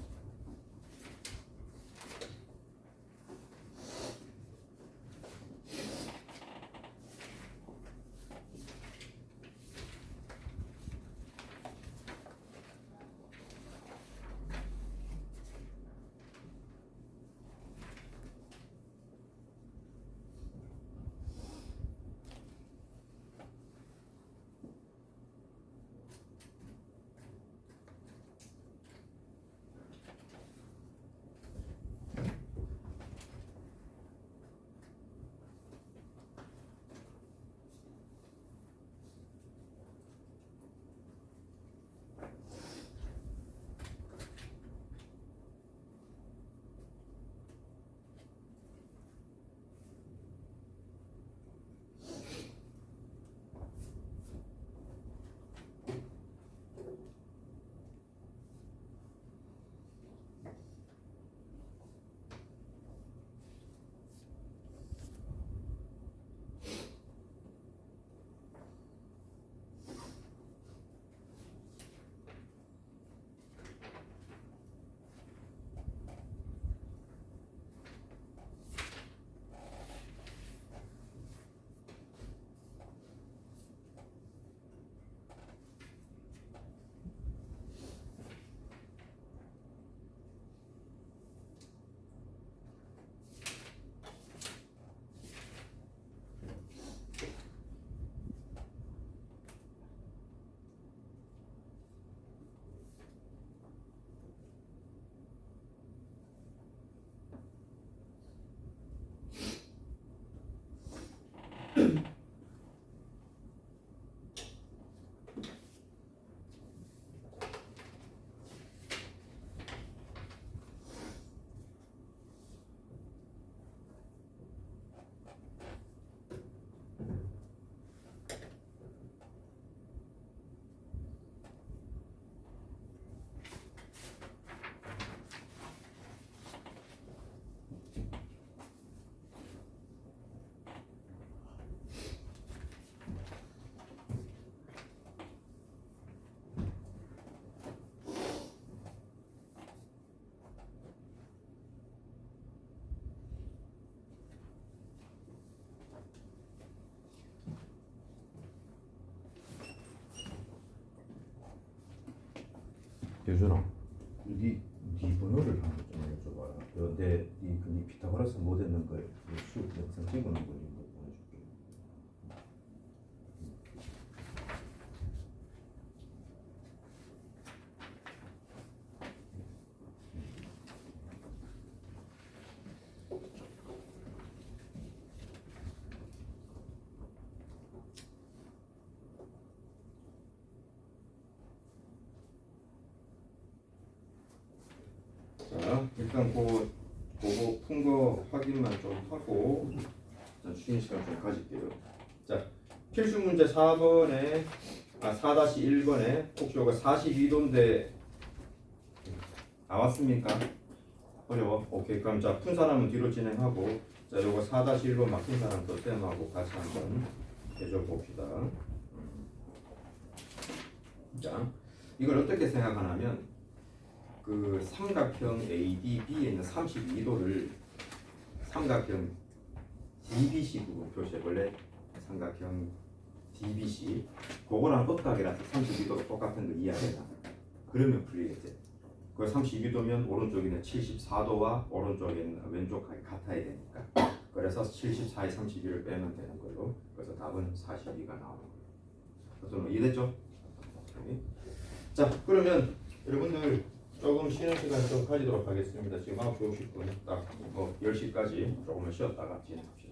유준아, 네 번호를 한번 좀 여쭤봐라. 네 피타고라스 못했는 걸 수 영상 찍어놓은 거 이거 보내줄게. 자, 일단 그거 푼 거 확인만 좀 하고 쉬는 시간 좀 가질게요. 자, 필수 문제 4번에 4-1번에 혹시 요거 42도인데 나왔습니까? 어려워? 오케이. 그럼 자, 푼 사람은 뒤로 진행하고 자, 요거 4-1번 막힌 사람 또 쌤하고 같이 한번 해줘 봅시다. 자, 이걸 어떻게 생각하냐면 그 삼각형 ADB에 있는 32도를 삼각형 DBC로 표시해볼래? 삼각형 DBC 그거랑 엇각이라서 32도가 똑같은 거 이해하겠다. 그러면 풀리겠지. 그 32도면 오른쪽에는 74도와 오른쪽에는 왼쪽하고 같아야 되니까. 그래서 74에 32를 빼면 되는 걸로. 그래서 답은 42가 나오는 거예요. 그래서 뭐 이해됐죠? 오케이. 자, 그러면 여러분들 조금 쉬는 시간 좀 가지도록 하겠습니다. 지금 9시 50분 딱 10시까지 조금만 쉬었다가 진행합시다.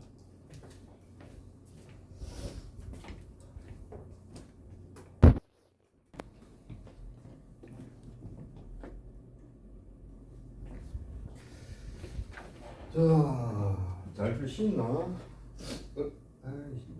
자, 잘 풀시나? 아이씨.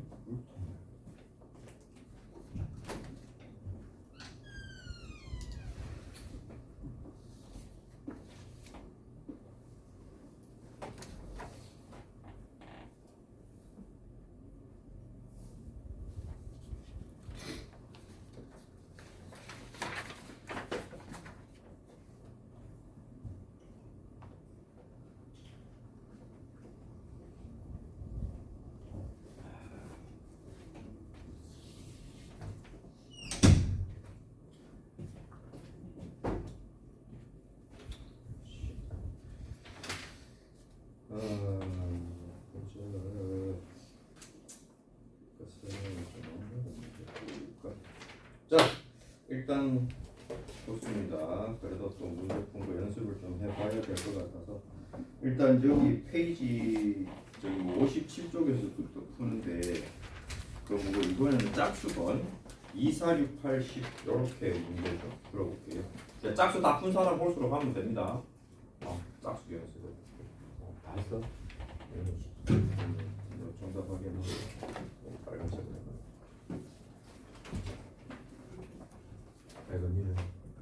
자, 일단 좋습니다. 그래도 또 문제 푼 거 연습을 좀 해봐야 될 것 같아서 일단 여기 페이지 저기 57쪽에서부터 푸는데 그뭐 이번에는 짝수번 2, 4, 6, 8, 10 이렇게 문제죠. 풀어볼게요. 짝수 다 푼 사람 볼수록 하면 됩니다. 짝수 연습. 다 했어? 정답 확인하고 빨간색으로. 알거니는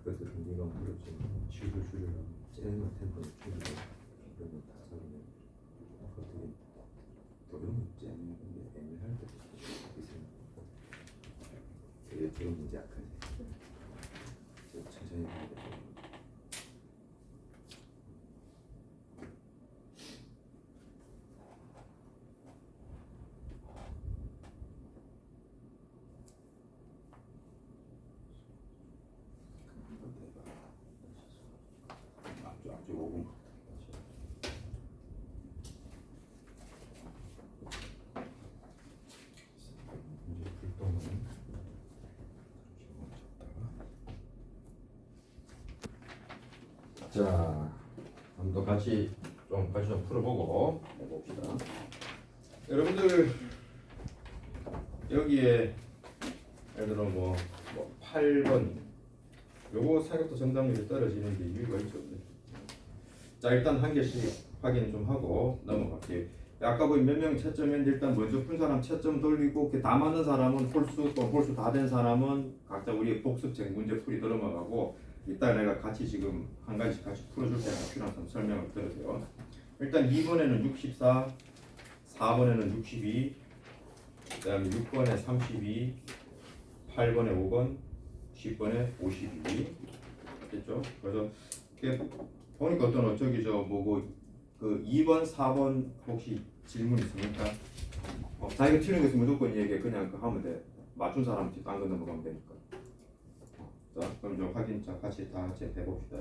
그것도 네가 물었지 슈를 줄이라고 쟤는 템포를 줄이고 그러면 다 사면 어떻게 도움이 쟤는 근데 애매할 때 있으면 되게 좋은 문제 약하지 천천히 해야 돼. 앞쪽 5분. 이제 불똥은 자, 한번 같이 좀 풀어보고 해봅시다. 여러분들 여기에 예를 들어 뭐 8번 요거 생각보다 정답률이 떨어지는데 이유가 있죠. 자, 일단 한 개씩 확인 좀 하고 넘어갈게요. 아까 보니 몇 명이 채점했는데 일단 먼저 푼 사람 채점 돌리고 다 맞는 사람은 홀수 다 된 사람은 각자 우리 복습책 문제 풀이 넘어가고 이따 내가 같이 지금 한 가지씩 같이 풀어줄 테니까 필요한 사람 설명을 들으세요. 일단 2번에는 64, 4번에는 62, 그 다음에 6번에 32, 8번에 5번, 10번에 52 됐죠? 그래서 보니까 어떤 저기 뭐고 그 2번, 4번 혹시 질문 있습니까? 자기가 틀린 거 있으면 무조건 얘기해. 그냥 그 하면 돼. 맞춘 사람 딴 거 넘어가면 되니까. 자, 그럼 좀 확인 같이 해봅시다.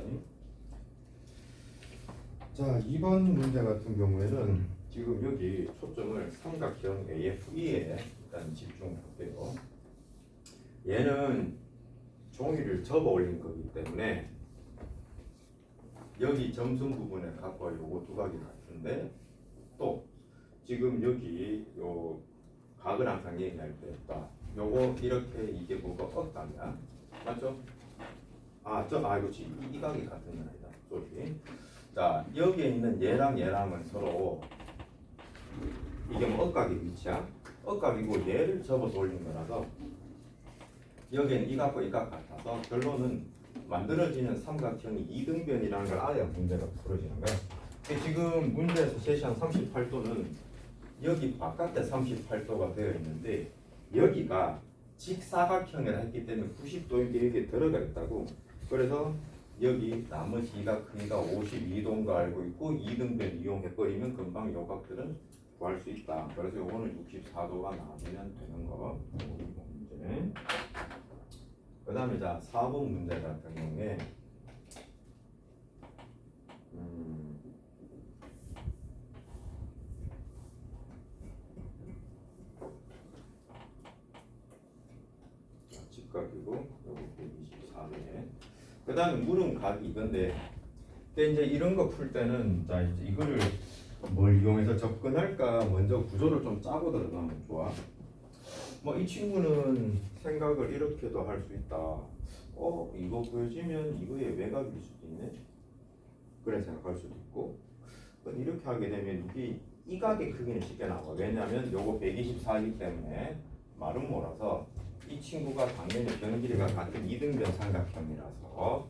자, 2번 문제 같은 경우에는 지금 여기 초점을 삼각형 AFE에 일단 집중할게요. 얘는 종이를 접어 올린 거기 때문에 여기 점선 부분에 각과 요거 두 각이 같은데 또 지금 여기 요 각을 항상 얘기할 때 요거 이렇게 이게 뭐가 억각이야 맞죠? 그렇지 이 각이 같은 건 아니다 저기. 자, 여기에 있는 얘랑은 서로 이게 뭐 억각의 위치야. 억각이고 얘를 접어서 올린 거라서 여기는 이 각과 이 각 같아서 결론은 만들어지는 삼각형이 이등변이라는 걸 알아야 문제가 풀어지는 거야. 지금 문제에서 제시한 38도는 여기 바깥에 38도가 되어 있는데 여기가 직사각형이라 했기 때문에 90도인 게 여기에 들어가 있다고. 그래서 여기 나머지 이각 크기가 52도인 거 알고 있고 이등변 이용해 버리면 금방 요 값들은 구할 수 있다. 그래서 요거는 64도가 나오면 되는 거. 요거 문제. 그 다음에 자 4번 문제 같은 경우에 직각이고 여기 124네. 그 다음에 물은 각이 이건데 이제 이런 거 풀 때는 자 이제 이거를 뭘 이용해서 접근할까 먼저 구조를 좀 짜고 들어가면 좋아. 뭐 이 친구는 생각을 이렇게도 할 수 있다. 이거 보여지면 이거의 외곽일 수도 있네. 그래 생각할 수도 있고. 이렇게 하게 되면 이게 이 각의 크기는 쉽게 나와. 왜냐하면 요거 124이기 때문에 말은 몰아서 이 친구가 당연히 변 길이가 같은 이등변 삼각형이라서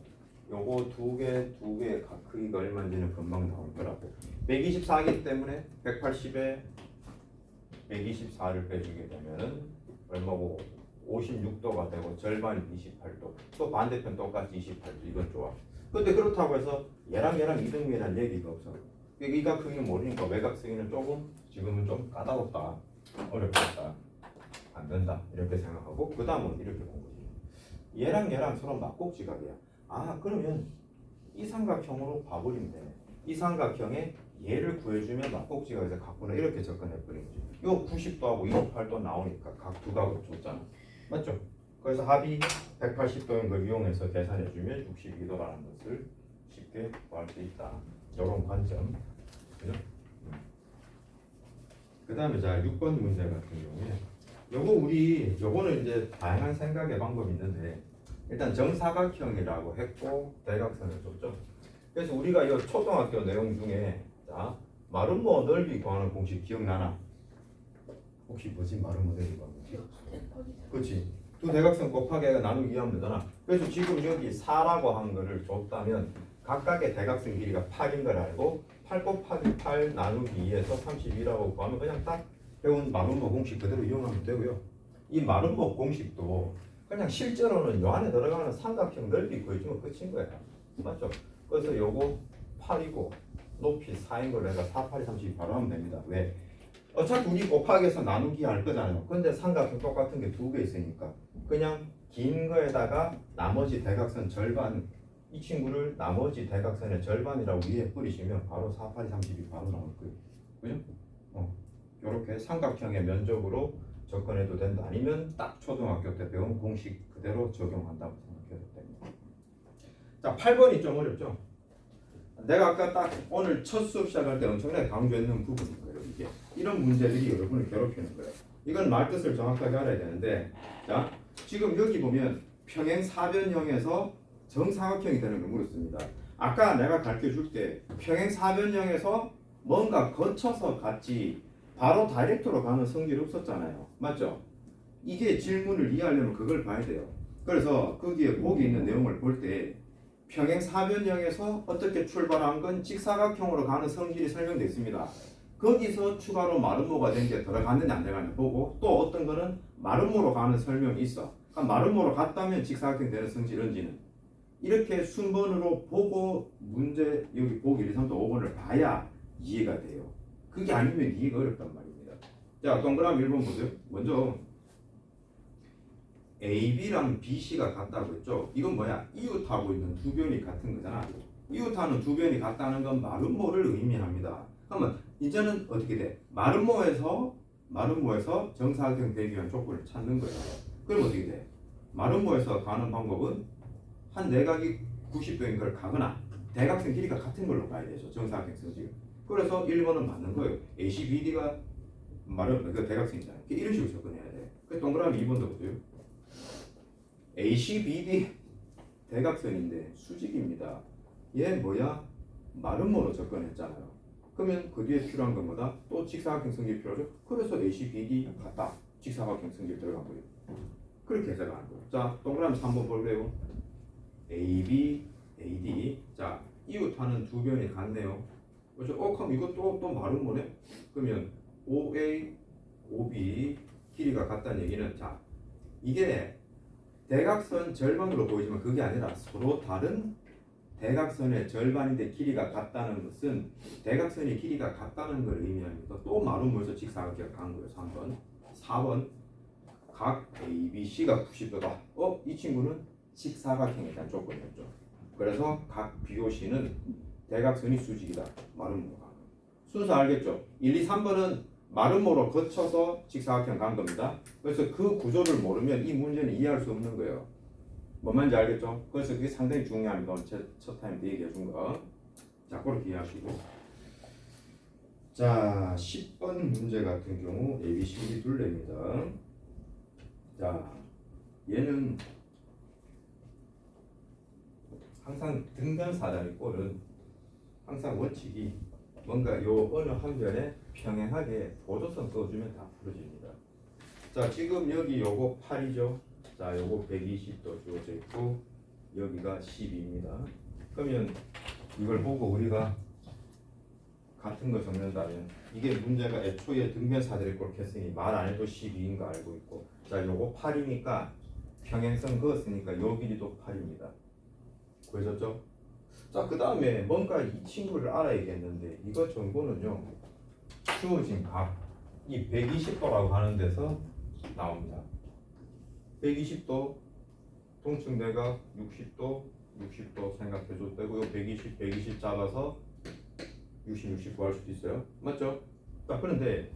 요거 두 개 각 크기가 얼마인지는 금방 나올 거라고. 124이기 때문에 180에 124를 빼주게 되면은 얼마고 56도가 되고 절반이 28도. 또 반대편 똑같이 28도. 이건 좋아. 근데 그렇다고 해서 얘랑 이등변이라는 얘기가 없어. 이 각 크기는 모르니까 외곽 쓰기는 조금 지금은 좀 까다롭다. 어렵겠다. 안 된다. 이렇게 생각하고 그 다음은 이렇게 본 거지. 얘랑 서로 막곡지각이야. 그러면 이 삼각형으로 봐버리면 돼. 이 삼각형에 얘를 구해주면 막곡지각에서 각분을 이렇게 접근해버린 거지. 요 90도하고 28도 나오니까 각 두 각으로 줬잖아. 맞죠? 그래서 합이 180도인 걸 이용해서 계산해주면 62도라는 것을 쉽게 구할 수 있다. 이런 관점. 그죠? 그 다음에 자 6번 문제 같은 경우에 요거는 이제 다양한 생각의 방법이 있는데 일단 정사각형이라고 했고 대각선을 줬죠. 그래서 우리가 이 초등학교 내용 중에 자 마름모 넓이 구하는 공식 기억나나? 혹시 뭐지 마름모 넓이 구하는 공식? 그렇지. 두 대각선 곱하기 나누기 하면 되잖아. 그래서 지금 여기 4라고 한 거를 줬다면 각각의 대각선 길이가 8인 걸 알고 8 곱하기 8 나누기 2에서 32라고 구하면 그냥 딱 배운 마름모 공식 그대로 이용하면 되고요. 이 마름모 공식도 그냥 실제로는 요 안에 들어가는 삼각형 넓이 구해주면 끝인 거야. 맞죠? 그래서 요거 8이고 높이 4인 걸 내가 4, 8, 32 바로 하면 됩니다. 왜? 어차피 우리 곱하기해서 나누기 할 거잖아요. 근데 삼각형 똑같은 게 두 개 있으니까 그냥 긴 거에다가 나머지 대각선 절반 이 친구를 나머지 대각선의 절반이라고 위에 뿌리시면 바로 4, 8, 32 바로 나올 거예요. 그죠? 이렇게 삼각형의 면적으로 접근해도 된다. 아니면 딱 초등학교 때 배운 공식 그대로 적용한다고 생각해도 됩니다. 자, 8번이 좀 어렵죠? 내가 아까 딱 오늘 첫 수업 시작할 때 엄청나게 강조했는 부분인 거예요. 이게 이런 문제들이 여러분을 괴롭히는 거예요. 이건 말뜻을 정확하게 알아야 되는데, 자, 지금 여기 보면 평행 사변형에서 정사각형이 되는 걸 물었습니다. 아까 내가 가르쳐 줄 때 평행 사변형에서 뭔가 거쳐서 같이 바로 다이렉트로 가는 성질이 없었잖아요. 맞죠? 이게 질문을 이해하려면 그걸 봐야 돼요. 그래서 거기에 보기 있는 내용을 볼 때 평행 사변형에서 어떻게 출발한 건 직사각형으로 가는 성질이 설명되어 있습니다. 거기서 추가로 마름모가 된 게 들어갔느냐 안 들어갔느냐 보고 또 어떤 거는 마름모로 가는 설명이 있어. 그러니까 마름모로 갔다면 직사각형 되는 성질인지는 이렇게 순번으로 보고 문제 여기 보기 1, 2, 3, 5번을 봐야 이해가 돼요. 그게 아니면 이해가 어렵단 말입니다. 자, 동그라미 1번 보세요. 먼저 AB랑 BC가 같다고 했죠. 이건 뭐야? 이웃하고 있는 두 변이 같은 거잖아. 이웃하는 두 변이 같다는 건 마름모를 의미합니다. 그러면 이제는 어떻게 돼? 마름모에서 정사각형 되기 위한 조건을 찾는 거예요. 그럼 어떻게 돼? 마름모에서 가는 방법은 한 내각이 90도인 걸 가거나 대각선 길이가 같은 걸로 가야 되죠. 정사각형 성질. 그래서 1번은 맞는 거예요. ACBD가 그 대각선이잖아요. 이런 식으로 접근해야 돼. 그 동그라미 2번도 보세요. ACBD 대각선인데 수직입니다. 얘 뭐야? 마름모로 접근했잖아요. 그러면 그 뒤에 필요한 건 뭐다? 또 직사각형 성질 필요하죠? 그래서 ACBD 같다. 직사각형 성질 들어간 거예요. 그렇게 해석하는 거예요. 자, 동그라미 3번 볼래요? AB, AD. 자, 이웃하는 두 변이 같네요. 그렇죠? 그럼 이것도 또 이게 대각선 절반으로 보이지만 그게 아니라 서로 다른 대각선의 절반인데 길이가 같다는 것은 대각선의 길이가 같다는 걸 의미합니다. 또 마름모에서 직사각형을 간 거예요. 3번. 4번 각 ABC가 90도다. 이 친구는 직사각형에 대한 조건이었죠. 그래서 각 BOC는 대각선이 수직이다. 마름모가. 순서 알겠죠? 1, 2, 3번은 마름모로 거쳐서 직사각형 간 겁니다. 그래서 그 구조를 모르면 이 문제는 이해할 수 없는 거예요. 뭔 말인지 알겠죠? 그래서 그게 상당히 중요합니다. 오늘 첫 타임 때 얘기해 준 거. 자, 그렇게 이해하시고. 자, 10번 문제 같은 경우 ABCD 둘레입니다. 자, 얘는 항상 등변사다리 꼴은 항상 원칙이 뭔가 요 어느 한 변에 평행하게 보조선 그어주면 다 풀어집니다. 자, 지금 여기 요거 8이죠. 자, 요거 120도 주어져 있고 여기가 12입니다. 그러면 이걸 보고 우리가 같은 거 적는다면 이게 문제가 애초에 등변사들이 꼴 했으니 말 안 해도 12인 거 알고 있고, 자, 요거 8이니까 평행선 그었으니까 요 길이도 8입니다. 보여졌죠? 자, 그 다음에 뭔가 이 친구를 알아야겠는데 이거 정보는요 주어진 각 이 120도라고 하는 데서 나옵니다. 120도 동측내각 60도 생각해줘도 되고, 120 잡아서 60 구할 수도 있어요. 맞죠? 자, 그런데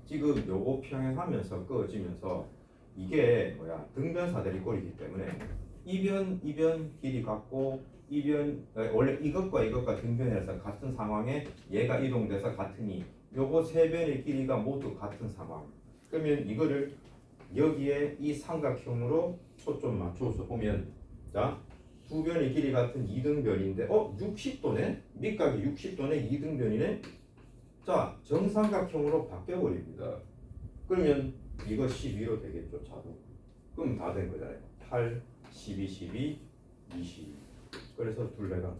지금 요거 평행하면서 그어지면서 이게 뭐야 등변사들이 꼴이기 때문에 이변 길이 같고 원래 이것과 등변해서 같은 상황에 얘가 이동돼서 같으니 요거 세 변의 길이가 모두 같은 상황. 그러면 이거를 여기에 이 삼각형으로 초점 맞춰서 보면, 자, 두 변의 길이 같은 이등변인데 60도네? 밑각이 60도네? 이등변이네? 자, 정삼각형으로 바뀌어버립니다. 그러면 이거 12로 되겠죠, 자동. 그럼 다 된 거잖아요. 8, 12, 20. 그래서 둘레가.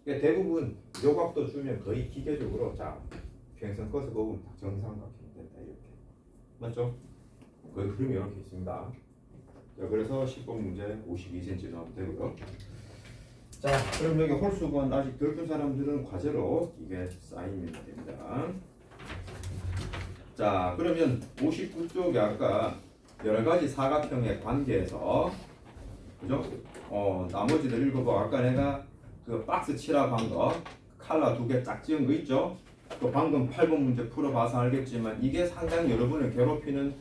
그러니까 대부분 요각도 주면 거의 기계적으로 자, 평행선 커서 보면 정삼각형 된다 이렇게. 맞죠? 그 흐름이 이렇게 있습니다. 자, 그래서 10번 문제 52cm 나오면 되고요. 자, 그럼 여기 홀수건 아직 덜 푼 사람들은 과제로 이게 쌓이면 됩니다. 자, 그러면 59쪽에 아까 여러 가지 사각형의 관계에서, 그죠? 나머지들 읽어보. 아까 내가 그 박스 칠하고 한 거, 칼라 2개 짝 지은 거 있죠? 또 방금 8번 문제 풀어봐서 알겠지만 이게 상당히 여러분을 괴롭히는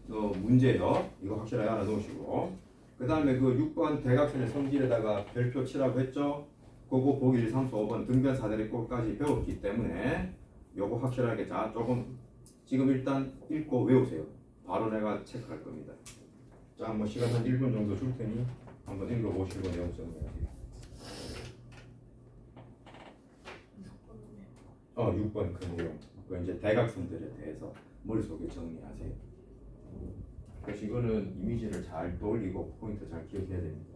문제예요. 이거 확실하게 알아놓으시고, 그 다음에 그 6번 대각선의 성질에다가 별표 치라고 했죠. 그거 보기 1, 3, 4, 5번 등변사다리 꼴까지 배웠기 때문에 요거 확실하게 자 조금 지금 일단 읽고 외우세요. 바로 내가 체크할 겁니다. 자, 뭐 시간 한 1분 정도 줄 테니 한번 읽어보시고 내용 정리하세요. 6번 그 내용. 그 이제 대각선들에 대해서 머릿속에 정리하세요. 그래서 이거는 이미지를 잘 떠올리고 포인트 잘 기억해야 됩니다.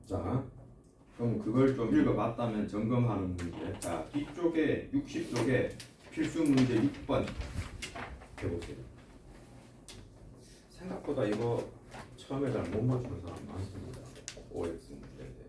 자, 그럼 그걸 좀 읽어봤다면 점검하는 문제. 자, 뒤쪽에 60쪽에 필수 문제 6번 해보세요. 생각보다 이거 처음에 잘 못 맞추는 사람 많습니다. OX 문제인데.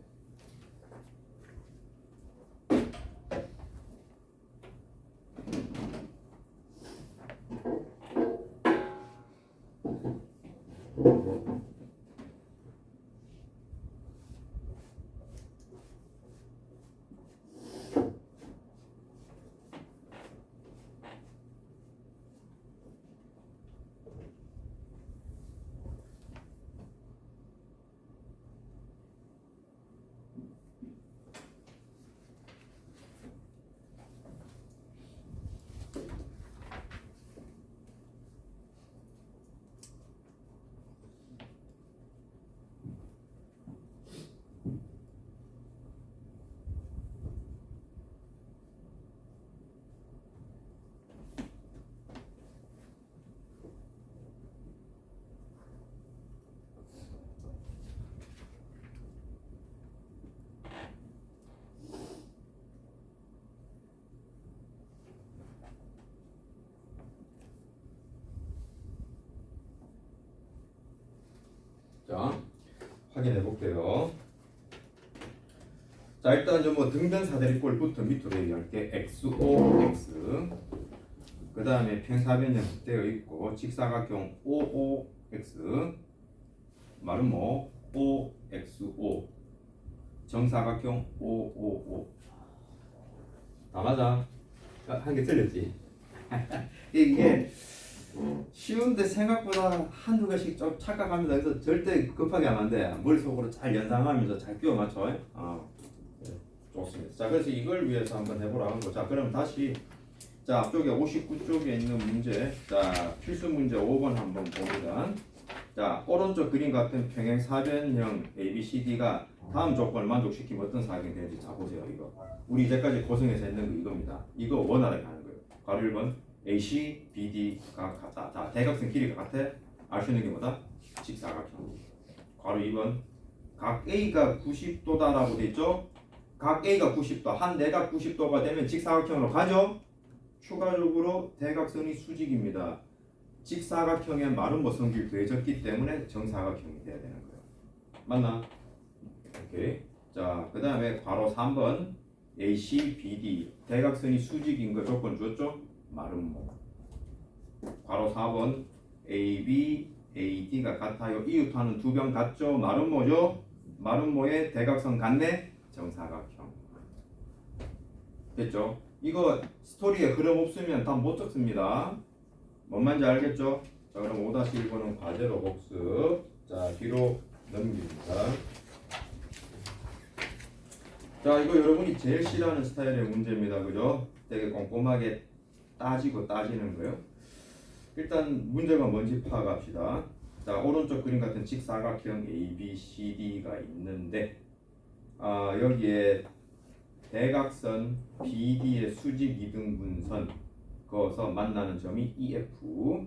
자, 확인해 볼게요. 자, 일단 뭐 등변 사다리꼴부터 밑으로 얘기할게. XO, X. 그 다음에 평사변형 되어 있고 직사각형 OOX, 마름모 OXO, 정사각형 OOO. 다 맞아? 한 개 틀렸지? 이게 쉬운데 생각보다 한두 개씩 좀 착각합니다. 그래서 절대 급하게 하면 안 돼. 머릿속으로 잘 연상하면서 잘 끼워 맞춰. 네, 좋습니다. 자, 그래서 이걸 위해서 한번 해보라는 거. 자, 그럼 다시 자, 앞쪽에 59쪽에 있는 문제. 자, 필수 문제 5번 한번 봅니다. 자, 오른쪽 그림 같은 평행 사변형 ABCD가 다음 조건을 만족시키면 어떤 사각형이 되는지 자 보세요. 이거 우리 이제까지 고생해서 했는 거 이겁니다. 이거 원활하게 하는 거예요. 괄호 1번 AC, BD가 같다. 자, 대각선 길이가 같아. 알 수 있는 게 뭐다? 직사각형. 괄호 2번 각 A가 90도다라고 돼 있죠? 각 A가 90도, 한 내각 90도가 되면 직사각형으로 가죠? 추가적으로 대각선이 수직입니다. 직사각형의 마름모 성질 더해졌기 때문에 정사각형이 돼야 되는 거예요. 맞나? 오케이. 자, 그 다음에 괄호 3번 AC, BD 대각선이 수직인 거 조건 줬죠? 마름모. 괄호 4번 AB, AD가 같아요. 이웃하는 두 변 같죠? 마름모죠? 마름모의 대각선 같네? 정사각형. 됐죠? 이거 스토리에 흐름 없으면 다 못 적습니다. 뭔 말인지 알겠죠? 자, 그럼 5-1번은 과제로 복습. 자, 뒤로 넘깁니다. 자, 이거 여러분이 제일 싫어하는 스타일의 문제입니다. 그죠? 되게 꼼꼼하게 따지고 따지는 거예요. 일단 문제가 뭔지 파악합시다. 자, 오른쪽 그림 같은 직사각형 ABCD가 있는데 여기에 대각선 BD의 수직 이등분선 그어서 만나는 점이 EF.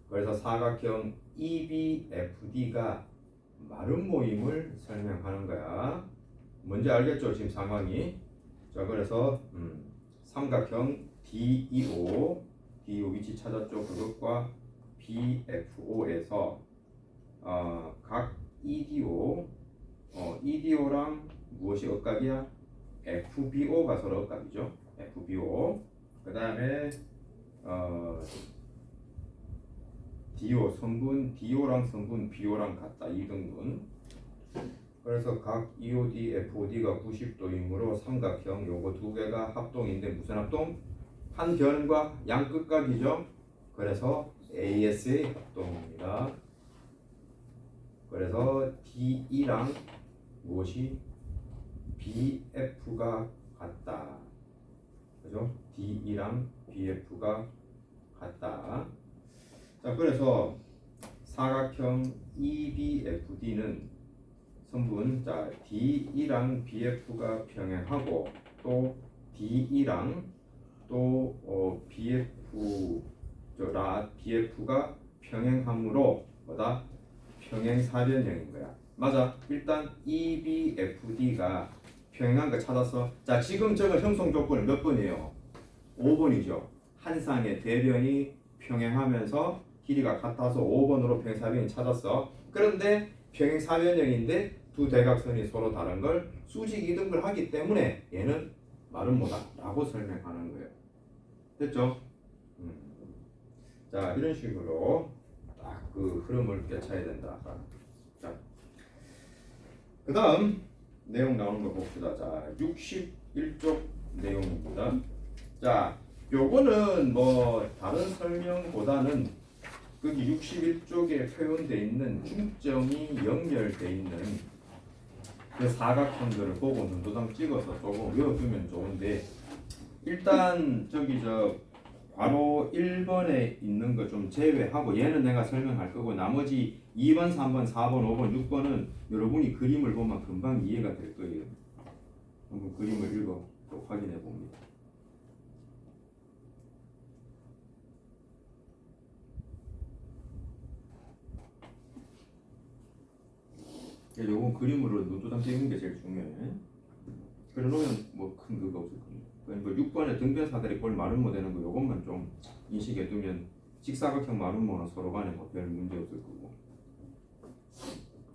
그래서 사각형 EBFD가 마름모임을 설명하는 거야. 뭔지 알겠죠? 지금 상황이. 자, 그래서 삼각형 DEO 위치 찾았죠? 그것과 BFO에서 각 EDO랑 무엇이 억각이야? FBO가 서로 억각이죠. FBO. 그 다음에 DO 성분 DO랑 성분 BO랑 같다. 이등분. 그래서 각 EOD, FOD가 90도이므로 삼각형 요거 두 개가 합동인데 무슨 합동? 한 변과 양끝각이죠. 그래서 AS의 합동입니다. 그래서 DE랑 무엇이? BF가 같다. 그죠? DE랑 BF가 같다. 자, 그래서 사각형 EBFD는 성분 자 DE랑 BF가 평행하고 또 DE랑 또 BF가 평행하므로 뭐다? 평행사변형인 거야. 맞아. 일단 EBFD가 평행한 거 찾았어. 자, 지금 저거 형성 조건은 몇 번이에요? 5번이죠. 한 쌍의 대변이 평행하면서 길이가 같아서 5번으로 평행사변이 찾았어. 그런데 평행사변형인데 두 대각선이 서로 다른 걸 수직 이등분을 하기 때문에 얘는 마름모다라고 설명하는 거예요. 됐죠? 자, 이런 식으로 딱 그 흐름을 꿰차야 된다. 자, 그 다음 내용 나오는 거 봅시다. 자, 61쪽 내용입니다. 자, 요거는 뭐 다른 설명보다는 거기 61쪽에 표현되어 있는 중점이 연결되어 있는 그 사각형들을 보고 눈도장 찍어서 조금 외워두면 좋은데, 일단 저기 괄호 1번에 있는 거 좀 제외하고 얘는 내가 설명할 거고 나머지 2번, 3번, 4번, 5번, 6번은 여러분이 그림을 보면 금방 이해가 될 거예요. 한번 그림을 읽어 또 확인해 봅니다. 요건 그림으로 눈도장 찍는 게 제일 중요해. 그러면 뭐 큰 그거 없을 겁니다. 그러니까 6번에 등변 사다리꼴 마름모 되는 거 요것만 좀 인식해 두면 직사각형 마름모는 서로 간에 뭐 별 문제 없을 거고.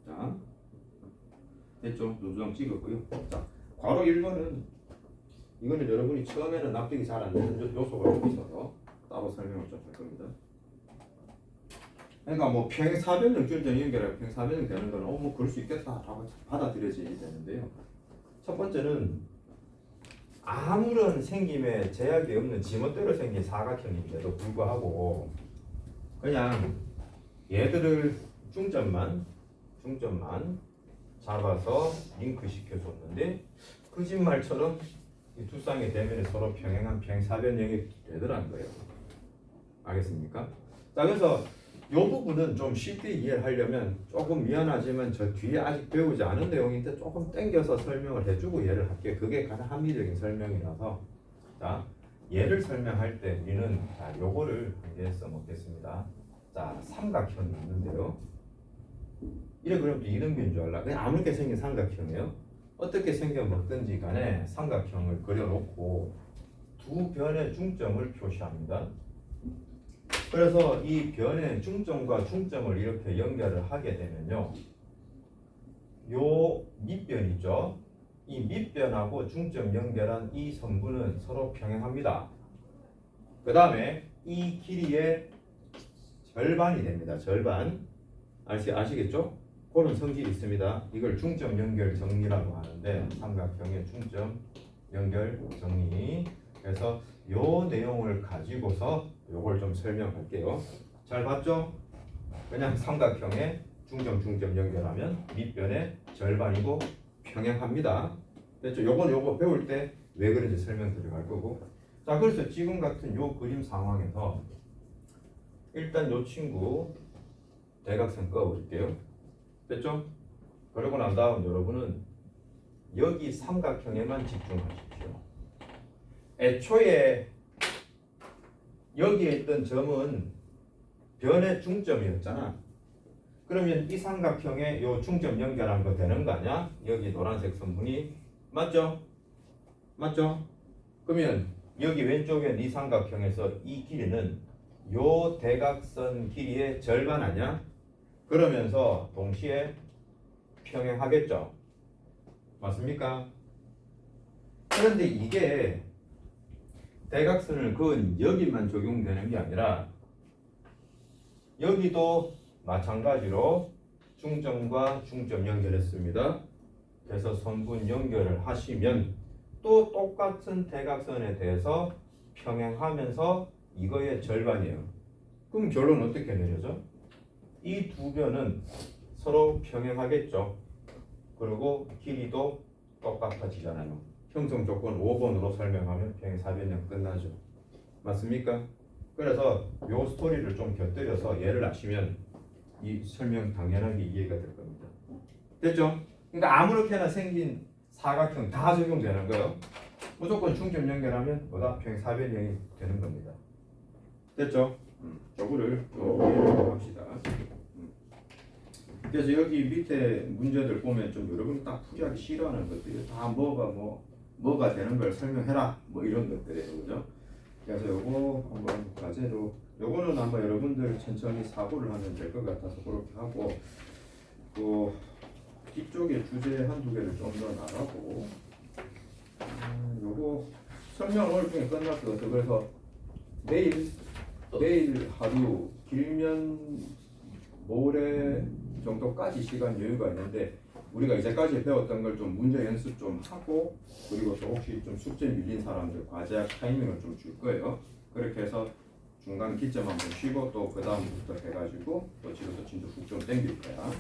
자, 됐죠? 누수정 찍었고요. 자, 괄호 1번은 이거는 여러분이 처음에는 납득이 잘 안 되는 요소가 좀 있어서 따로 설명을 좀 할 겁니다. 그러니까 뭐 평행사변형 줄전 연결하고 평행사변형 되는 거는 뭐 그럴 수 있겠다라고 받아들여져야 되는데요. 첫 번째는 아무런 생김에 제약이 없는 지멋대로 생긴 사각형인데도 불구하고 그냥 얘들을 중점만 잡아서 링크 시켜줬는데 거짓말처럼 이 두 쌍의 대면이 서로 평행한 평행사변형이 되더라는 거예요. 알겠습니까? 자, 그래서 이 부분은 좀 쉽게 이해를 하려면 조금 미안하지만 저 뒤에 아직 배우지 않은 내용인데 조금 땡겨서 설명을 해주고 이해를 할게요. 그게 가장 합리적인 설명이라서. 자, 얘를 설명할 때 우리는 자, 요거를 이제 써먹겠습니다. 자, 삼각형이 있는데요. 이래 그러면 또 이런 비인 줄 알라. 그냥 아무렇게 생긴 삼각형이에요. 어떻게 생겨 먹든지 간에 삼각형을 그려놓고 두 변의 중점을 표시합니다. 그래서 이 변의 중점과 중점을 이렇게 연결을 하게 되면요, 요 밑변 있죠? 이 밑변하고 중점 연결한 이 선분은 서로 평행합니다. 그 다음에 이 길이의 절반이 됩니다. 절반. 아시겠죠? 그런 성질이 있습니다. 이걸 중점 연결 정리라고 하는데 삼각형의 중점 연결 정리. 그래서 요 내용을 가지고서 요걸 좀 설명할게요. 잘 봤죠? 그냥 삼각형의 중점 연결하면 밑변의 절반이고 평행합니다. 됐죠? 요거 배울 때 왜 그런지 설명 드려갈 거고. 자, 그래서 지금 같은 요 그림 상황에서 일단 요 친구 대각선 그어볼게요. 됐죠? 그러고 난 다음 여러분은 여기 삼각형에만 집중하십시오. 애초에 여기에 있던 점은 변의 중점이었잖아. 그러면 이 삼각형에 요 중점 연결한 거 되는 거 아니야? 여기 노란색 선분이 맞죠? 맞죠? 그러면 여기 왼쪽에 이 삼각형에서 이 길이는 요 대각선 길이의 절반 아니야? 그러면서 동시에 평행하겠죠? 맞습니까? 그런데 이게 대각선을 그은 여기만 적용되는 게 아니라 여기도 마찬가지로 중점과 중점 연결했습니다. 그래서 선분 연결을 하시면 또 똑같은 대각선에 대해서 평행하면서 이거의 절반이에요. 그럼 결론 어떻게 내려져? 이 두 변은 서로 평행하겠죠. 그리고 길이도 똑같아지잖아요. 형성 조건 5번으로 설명하면 평행사변형 끝나죠. 맞습니까? 그래서 요 스토리를 좀 곁들여서 얘를 아시면 이 설명 당연하게 이해가 될 겁니다. 됐죠? 그러니까 아무렇게나 생긴 사각형 다 적용되는 거예요. 무조건 중점 연결하면 뭐다? 평행사변형이 되는 겁니다. 됐죠? 요거를 또 이해를 합시다. 그래서 여기 밑에 문제들 보면 좀 여러분이 딱 풀이하기 싫어하는 것들이 다 뭐가 되는 걸 설명해라 뭐 이런 것들이에요, 그죠? 그래서 요거 한번 과제로 요거는 아마 여러분들 천천히 사고를 하면 될 것 같아서 그렇게 하고 또 뒤쪽에 주제 한두 개를 좀 더 나가고 요거 설명 오늘 중에 끝날 것 같아요. 그래서 내일 하루 길면 모레 정도까지 시간 여유가 있는데 우리가 이제까지 배웠던 걸 좀 문제 연습 좀 하고 그리고 또 혹시 좀 숙제 밀린 사람들 과제학 타이밍을 좀 줄 거예요. 그렇게 해서 중간 기점 한번 쉬고 또 그 다음부터 해가지고 또 지금부터 진도 훅 좀 당길 거야.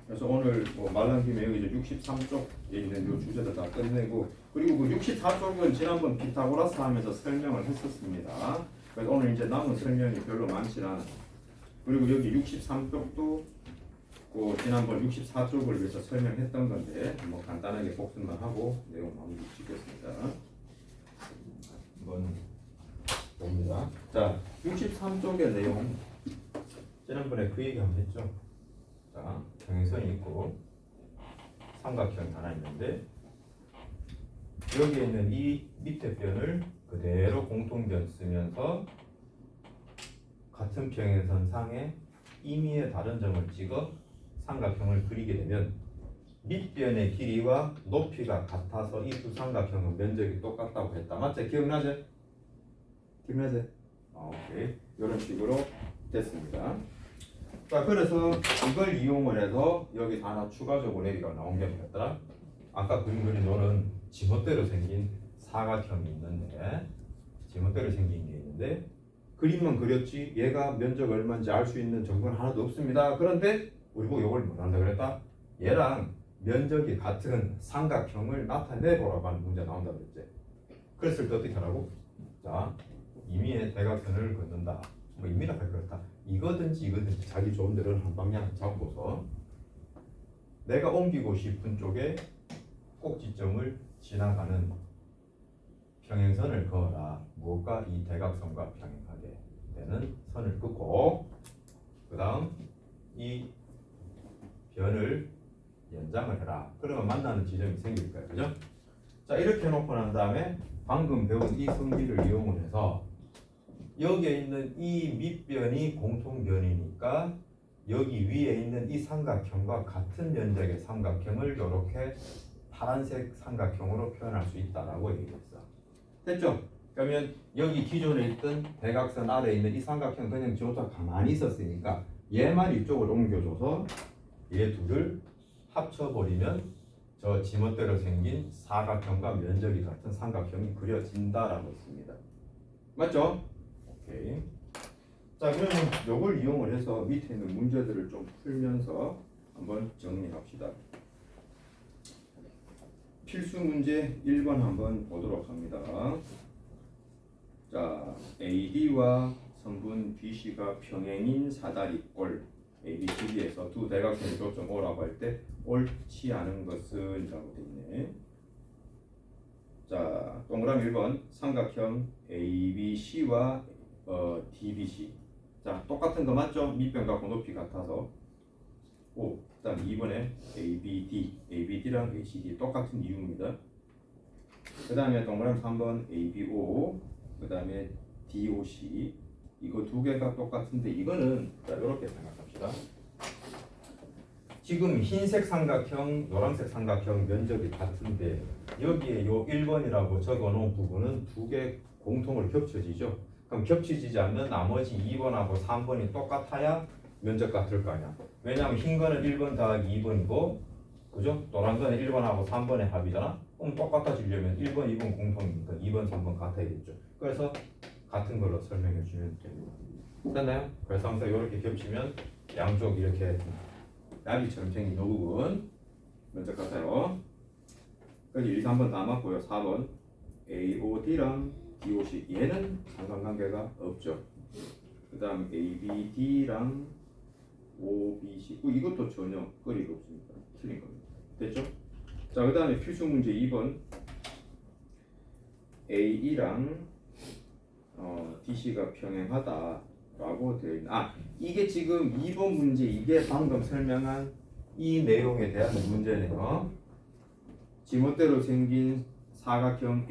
그래서 오늘 뭐 말한 김에 여기 이제 63쪽에 있는 요 주제도 다 끝내고 그리고 그 64쪽은 지난번 피타고라스 하면서 설명을 했었습니다. 그래서 오늘 이제 남은 설명이 별로 많지 않아. 그리고 여기 63쪽도 그 지난번 64쪽을 위해서 설명했던 건데 뭐 간단하게 복습만 하고 내용 마무리 짓겠습니다. 한번 봅니다. 자, 63쪽의 내용 지난번에 그 얘기 한번 했죠. 자, 평행선이 있고 삼각형이 하나 있는데 여기에 있는 이 밑에 변을 그대로 공통변 쓰면서 같은 평행선 상에 임의의 다른 점을 찍어 삼각형을 그리게 되면 밑변의 길이와 높이가 같아서 이 두 삼각형은 면적이 똑같다고 했다. 맞지? 기억나지? 기억나지? 오케이. 이런 식으로 됐습니다. 자, 그래서 이걸 이용을 해서 여기서 하나 추가적으로 얘기가 나온 게 뭐였더라? 아까 그린 너는 지멋대로 생긴 사각형이 있는데 지멋대로 생긴 게 있는데 그림만 그렸지 얘가 면적 얼마인지 알 수 있는 정보는 하나도 없습니다. 그런데 우리 보고 이걸 뭐 한다 그랬다? 얘랑 면적이 같은 삼각형을 나타내보라고 하는 문제 나온다 그랬지. 그랬을 때 어떻게 하라고? 자, 임의의 대각선을 긋는다. 뭐 임의라 할 그렇다. 이거든지 이거든지 자기 좋은 대로 한 방향 잡고서 내가 옮기고 싶은 쪽에 꼭지점을 지나가는 평행선을 그어라. 무엇과 이 대각선과 평행하게 되는 선을 긋고 그 다음 이 변을 연장을 해라. 그러면 만나는 지점이 생길 거예요. 그죠? 자, 이렇게 놓고 난 다음에 방금 배운 이 성질을 이용을 해서 여기에 있는 이 밑변이 공통변이니까 여기 위에 있는 이 삼각형과 같은 면적의 삼각형을 이렇게 파란색 삼각형으로 표현할 수 있다라고 얘기했어. 됐죠? 그러면 여기 기존에 있던 대각선 아래에 있는 이 삼각형 그냥 저자 가만히 있었으니까 얘만 이쪽으로 옮겨줘서 얘 둘을 합쳐버리면 저 지멋대로 생긴 사각형과 면적이 같은 삼각형이 그려진다라고 했습니다. 맞죠? 오케이. 자, 그러면 이걸 이용을 해서 밑에 있는 문제들을 좀 풀면서 한번 정리합시다. 필수 문제 1번 한번 보도록 합니다. 자, AD와 선분 BC가 평행인 사다리꼴 ABCD에서 두 대각선이 교점 O라고 할 때 옳지 않은 것은 이라고 되어 있네. 자, 동그라미 1번 삼각형 ABC와 DBC. 자, 똑같은 거 맞죠? 밑변과 높이 같아서. 오, 그다음 2번에 ABD랑 ACD 똑같은 이유입니다. 그 다음에 동그라미 3번 ABO, 그 다음에 DOC. 이거 두 개가 똑같은데 이거는 자, 이렇게 생각합시다. 지금 흰색 삼각형, 노란색 삼각형 면적이 같은데 여기에 요 1번이라고 적어놓은 부분은 두 개 공통으로 겹쳐지죠. 그럼 겹쳐지지 않는 나머지 2번하고 3번이 똑같아야 면적 같을 거 아니야. 왜냐하면 흰 거는 1번 더하기 2번이고 그죠? 노란 거는 1번하고 3번의 합이잖아. 그럼 똑같아지려면 1번, 2번 공통이니까 2번, 3번 같아야겠죠. 그래서 같은 걸로 설명해 주면 됩니다. 됐나요? 그래서 항상 이렇게 겹치면 양쪽 이렇게 나비처럼 생긴 이 부분 면적 같아요. 그래서 1, 3번 다 맞고요. 4번 AOD랑 DOC 얘는 상관관계가 없죠. 그 다음 ABD랑 OBC 이것도 전혀 거리가 없습니다. 틀린 겁니다. 됐죠? 자, 그 다음에 필수 문제 2번 AE랑 DC가 평행하다라고 되어 있는. 이게 지금 2번 문제 이게 방금 설명한 이 내용에 대한 문제네요. 지멋대로 생긴 사각형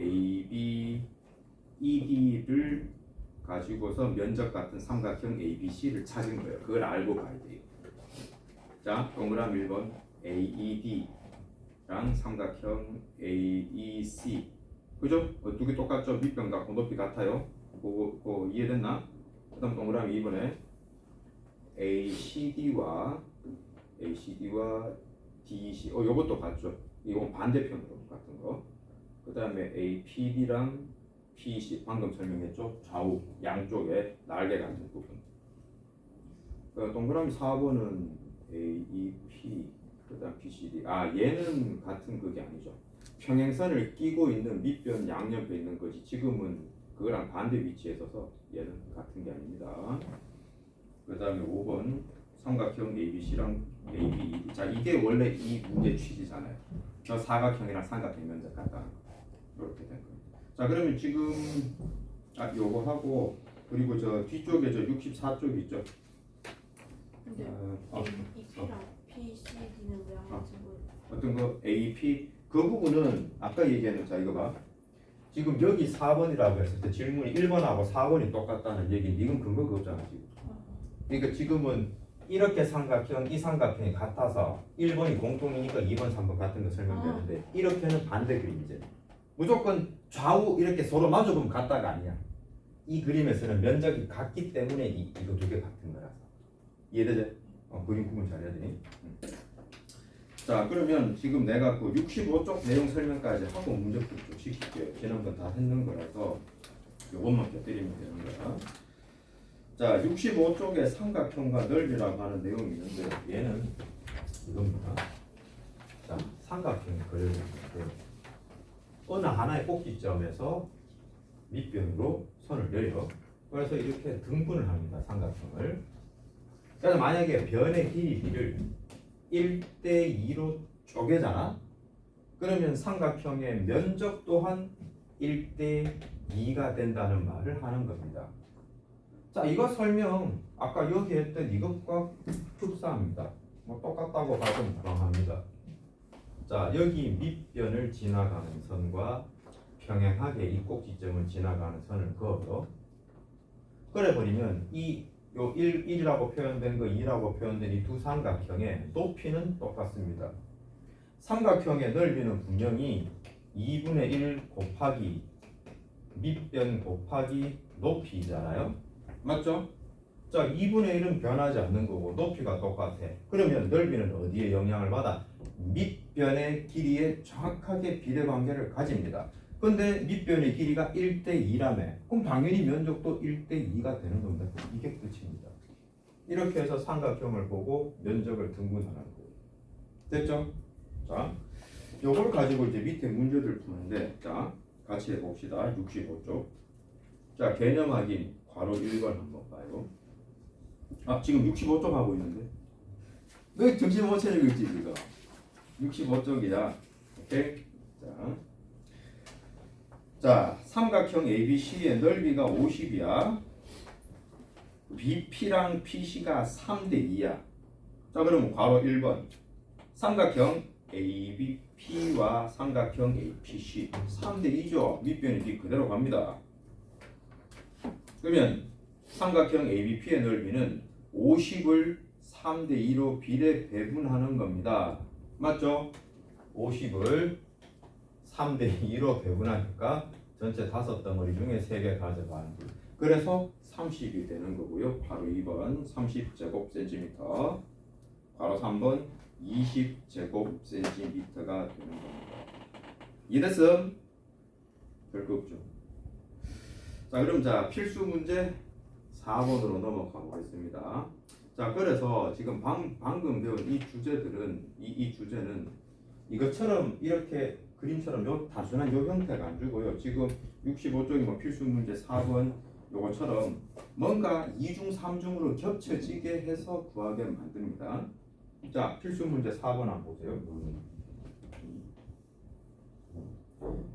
ABED를 가지고서 면적 같은 삼각형 ABC를 찾은 거예요. 그걸 알고 가야 돼요. 자, 동그라미 1번 AED랑 삼각형 AEC. 그죠? 두 개 똑같죠? 밑변과 높이 같아요. 그거 이해됐나? 그 다음 동그라미 2번에 ACD와 DEC. 요것도 같죠? 이건 반대편으로 같은 거. 그 다음에 APD랑 PEC 방금 설명했죠? 좌우 양쪽에 날개 같은 부분. 동그라미 4번은 AEP 그 다음 PCD. 얘는 같은 그게 아니죠. 평행선을 끼고 있는 밑변 양옆에 있는 것이 지금은 그거랑 반대 위치에 있어서 얘는 같은 게 아닙니다. 그 다음에 5번 삼각형 ABC랑 ABED. 자, 이게 원래 이 문제 취지잖아요. 저 사각형이랑 삼각형 면적 같다는 거. 이렇게 된 겁니다. 자, 그러면 지금 요거 하고 그리고 저 뒤쪽에 저 64쪽 있죠. 근데 AP랑 PCD는 왜 안 맞은 거예요? 어떤 거 AP 그 부분은 아까 얘기했는 자 이거 봐. 지금 여기 4번이라고 했을 때 질문이 1번하고 4번이 똑같다는 얘기인데 이건 근거가 없잖아 지금. 그러니까 지금은 이렇게 삼각형, 이 삼각형이 같아서 1번이 공통이니까 2번, 3번 같은 거 설명되는데 이렇게는 반대 그림이지. 무조건 좌우 이렇게 서로 마주보면 같다가 아니야. 이 그림에서는 면적이 같기 때문에 이거 두 개 같은 거라서. 이해되지? 그림 구분 잘해야 돼. 자, 그러면 지금 내가 그 65쪽 내용 설명까지 하고 문제풀이 좀 시킬게요. 지난번 다 했는 거라서 요것만 곁들이면 되는 거야. 자, 65쪽에 삼각형과 넓이라고 하는 내용이 있는데 얘는 이겁니다. 자, 삼각형이 그려졌는데 어느 하나의 꼭지점에서 밑변으로 선을 내려 그래서 이렇게 등분을 합니다. 삼각형을. 그래서 만약에 변의 길이를 1대2로 쪼개잖아. 그러면 삼각형의 면적 또한 1대2가 된다는 말을 하는 겁니다. 자, 이거 설명 아까 여기 했던 이것과 흡사합니다. 뭐 똑같다고 봐도 무방합니다. 자, 여기 밑변을 지나가는 선과 평행하게 이 꼭지점을 지나가는 선을 그어서 그래버리면 요 1이라고 표현된 거 2라고 표현된 이 두 삼각형의 높이는 똑같습니다. 삼각형의 넓이는 분명히 2분의 1 곱하기 밑변 곱하기 높이잖아요. 맞죠? 자, 2분의 1은 변하지 않는 거고 높이가 똑같아. 그러면 넓이는 어디에 영향을 받아? 밑변의 길이에 정확하게 비례관계를 가집니다. 근데 밑변의 길이가 1대2라며 그럼 당연히 면적도 1대2가 되는 겁니다. 이게 끝입니다. 이렇게 해서 삼각형을 보고 면적을 등분하는 거예요. 됐죠? 자, 요걸 가지고 이제 밑에 문제들 푸는데 자, 같이 해봅시다. 65쪽. 자, 개념 확인 괄호 1번 한번 봐요. 지금 65쪽 하고 있는데 왜 정신 못 차리고 있지 지금? 65쪽이야. 오케이? 자, 삼각형 ABC의 넓이가 50이야. BP랑 PC가 3대2야. 자, 그러면 괄호 1번. 삼각형 ABP와 삼각형 APC 3대2죠. 밑변이 B 그대로 갑니다. 그러면 삼각형 ABP의 넓이는 50을 3대2로 비례 배분하는 겁니다. 맞죠? 50을 3대2로 배분하니까 전체 5덩어리 중에 3개 가져가는 거예요. 그래서 30이 되는 거고요. 바로 2번 30제곱센티미터, 바로 3번 20제곱센티미터가 되는 겁니다. 이랬음 별거 없죠. 자, 그럼 자 필수 문제 4번으로 넘어가 보겠습니다. 자, 그래서 지금 방금 배운 이 주제들은 이 주제는 이것처럼 이렇게 그림처럼 요 단순한 요 형태가 안 주고요. 지금 65쪽이 뭐 필수 문제 4번 요거처럼 뭔가 2중 3중으로 겹쳐지게 해서 구하게 만듭니다. 자, 필수 문제 4번 한번 보세요.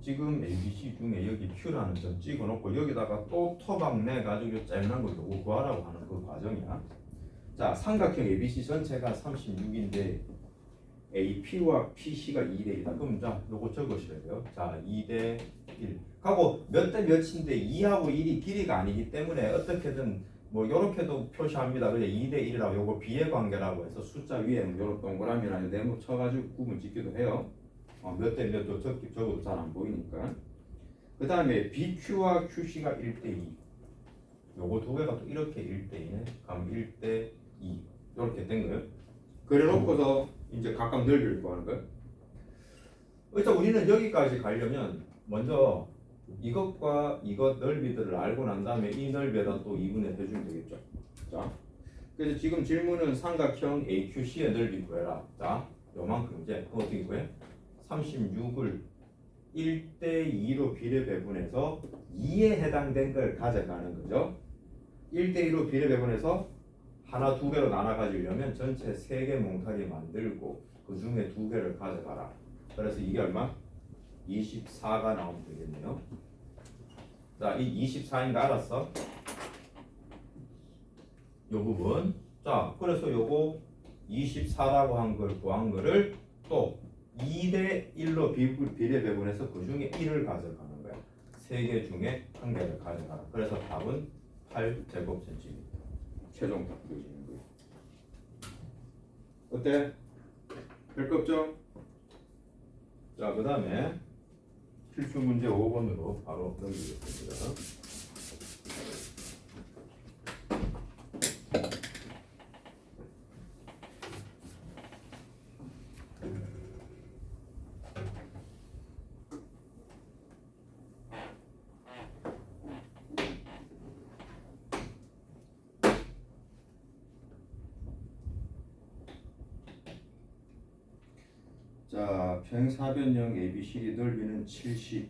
지금 ABC 중에 여기 Q라는 점 찍어놓고 여기다가 또 토막 내가지고 짧은 거 요거 구하라고 하는 그 과정이야. 자, 삼각형 ABC 전체가 36인데 AP와 PC가 2대1이다. 그럼 자, 요거 적으셔야 돼요. 자, 2대1 하고 몇 대 몇인데 2하고 1이 길이가 아니기 때문에 어떻게든 뭐 요렇게도 표시합니다. 그래 2대1이라고 요거 비례 관계라고 해서 숫자 위에 요런 동그라미나 네모 쳐가지고 구분 짓기도 해요. 몇 대 몇도 적어도 잘 안 보이니까. 그 다음에 BQ와 QC가 1대2. 요거 두 개가 또 이렇게 1대2네. 그럼 1대2 이렇게 된 거예요. 그래 놓고서 이제 각각 넓이를 구하는 거예요. 일단 우리는 여기까지 가려면 먼저 이것과 이것 넓이들을 알고 난 다음에 이 넓이에다 또 2분의 해주면 되겠죠. 자, 그래서 지금 질문은 삼각형 AQC의 넓이 구해라. 자, 요만큼 이제 어떻게 구해? 36을 1대2로 비례 배분해서 2에 해당된 걸 가져가는 거죠. 1대2로 비례 배분해서 하나, 두 개로 나눠 가지려면 전체 3개 몽타리 만들고 그 중에 2개를 가져가라. 그래서 이게 얼마? 24가 나오면 되겠네요. 자, 이 24인 거 알았어? 요 부분. 자, 그래서 요거 24라고 한 걸 구한 거를 또 2대1로 비례 배분해서 그 중에 1을 가져가는 거야. 3개 중에 1개를 가져가라. 그래서 답은 8제곱센티미터. 최종 답 보여지는 거예요. 어때? 별거 없죠? 자, 그 다음에 필수 문제 5번으로 바로 넘기겠습니다. 자, 평사변형 ABCD 넓이는 70인데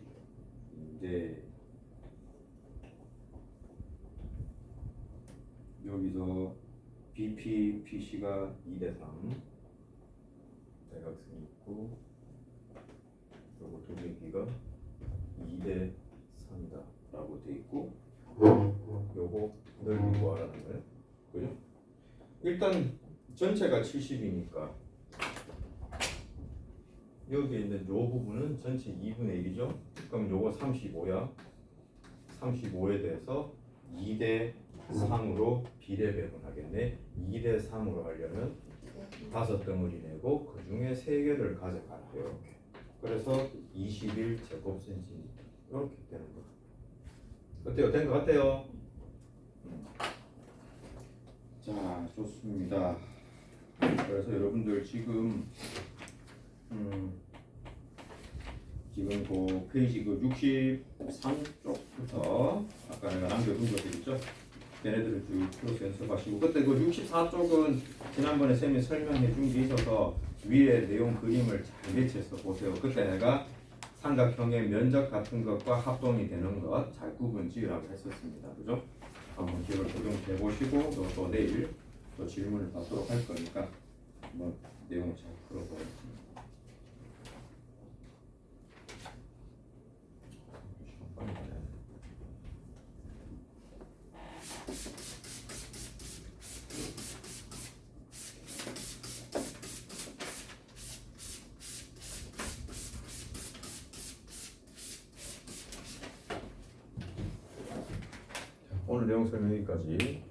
여기서 BP, PC가 2대3 대각선이 있고 요거 두 개기가 2대3이다 라고 돼 있고 요거 넓이 구하라는 거예요. 그죠? 일단 전체가 70이니까 여기 있는 요 부분은 전체 2분의 1이죠. 그럼 요거 35야. 35에 대해서 2대 3으로 비례 배분하겠네. 2대 3으로 하려면 5덩어리 내고 그 중에 3개를 가져가라. 이렇게. 그래서 21제곱센티미터 이렇게 되는 거. 어때요? 된 것 같아요? 자, 좋습니다. 그래서 여러분들 지금 지금 그 페이지 그 63쪽부터 아까 내가 남겨둔 것들 있죠? 걔네들을 쭉 풀어서 연습하시고 그때 그 64쪽은 지난번에 쌤이 설명해 준 게 있어서 위에 내용 그림을 잘 배치해서 보세요. 그때 내가 삼각형의 면적 같은 것과 합동이 되는 것 잘 구분 지으라고 했었습니다. 그죠? 한번 기억을 적용해 보시고 또 내일 또 질문을 받도록 할 거니까 한번 내용을 잘 풀어보겠습니다. 빨리 가네. 오늘 내용 설명 여기까지.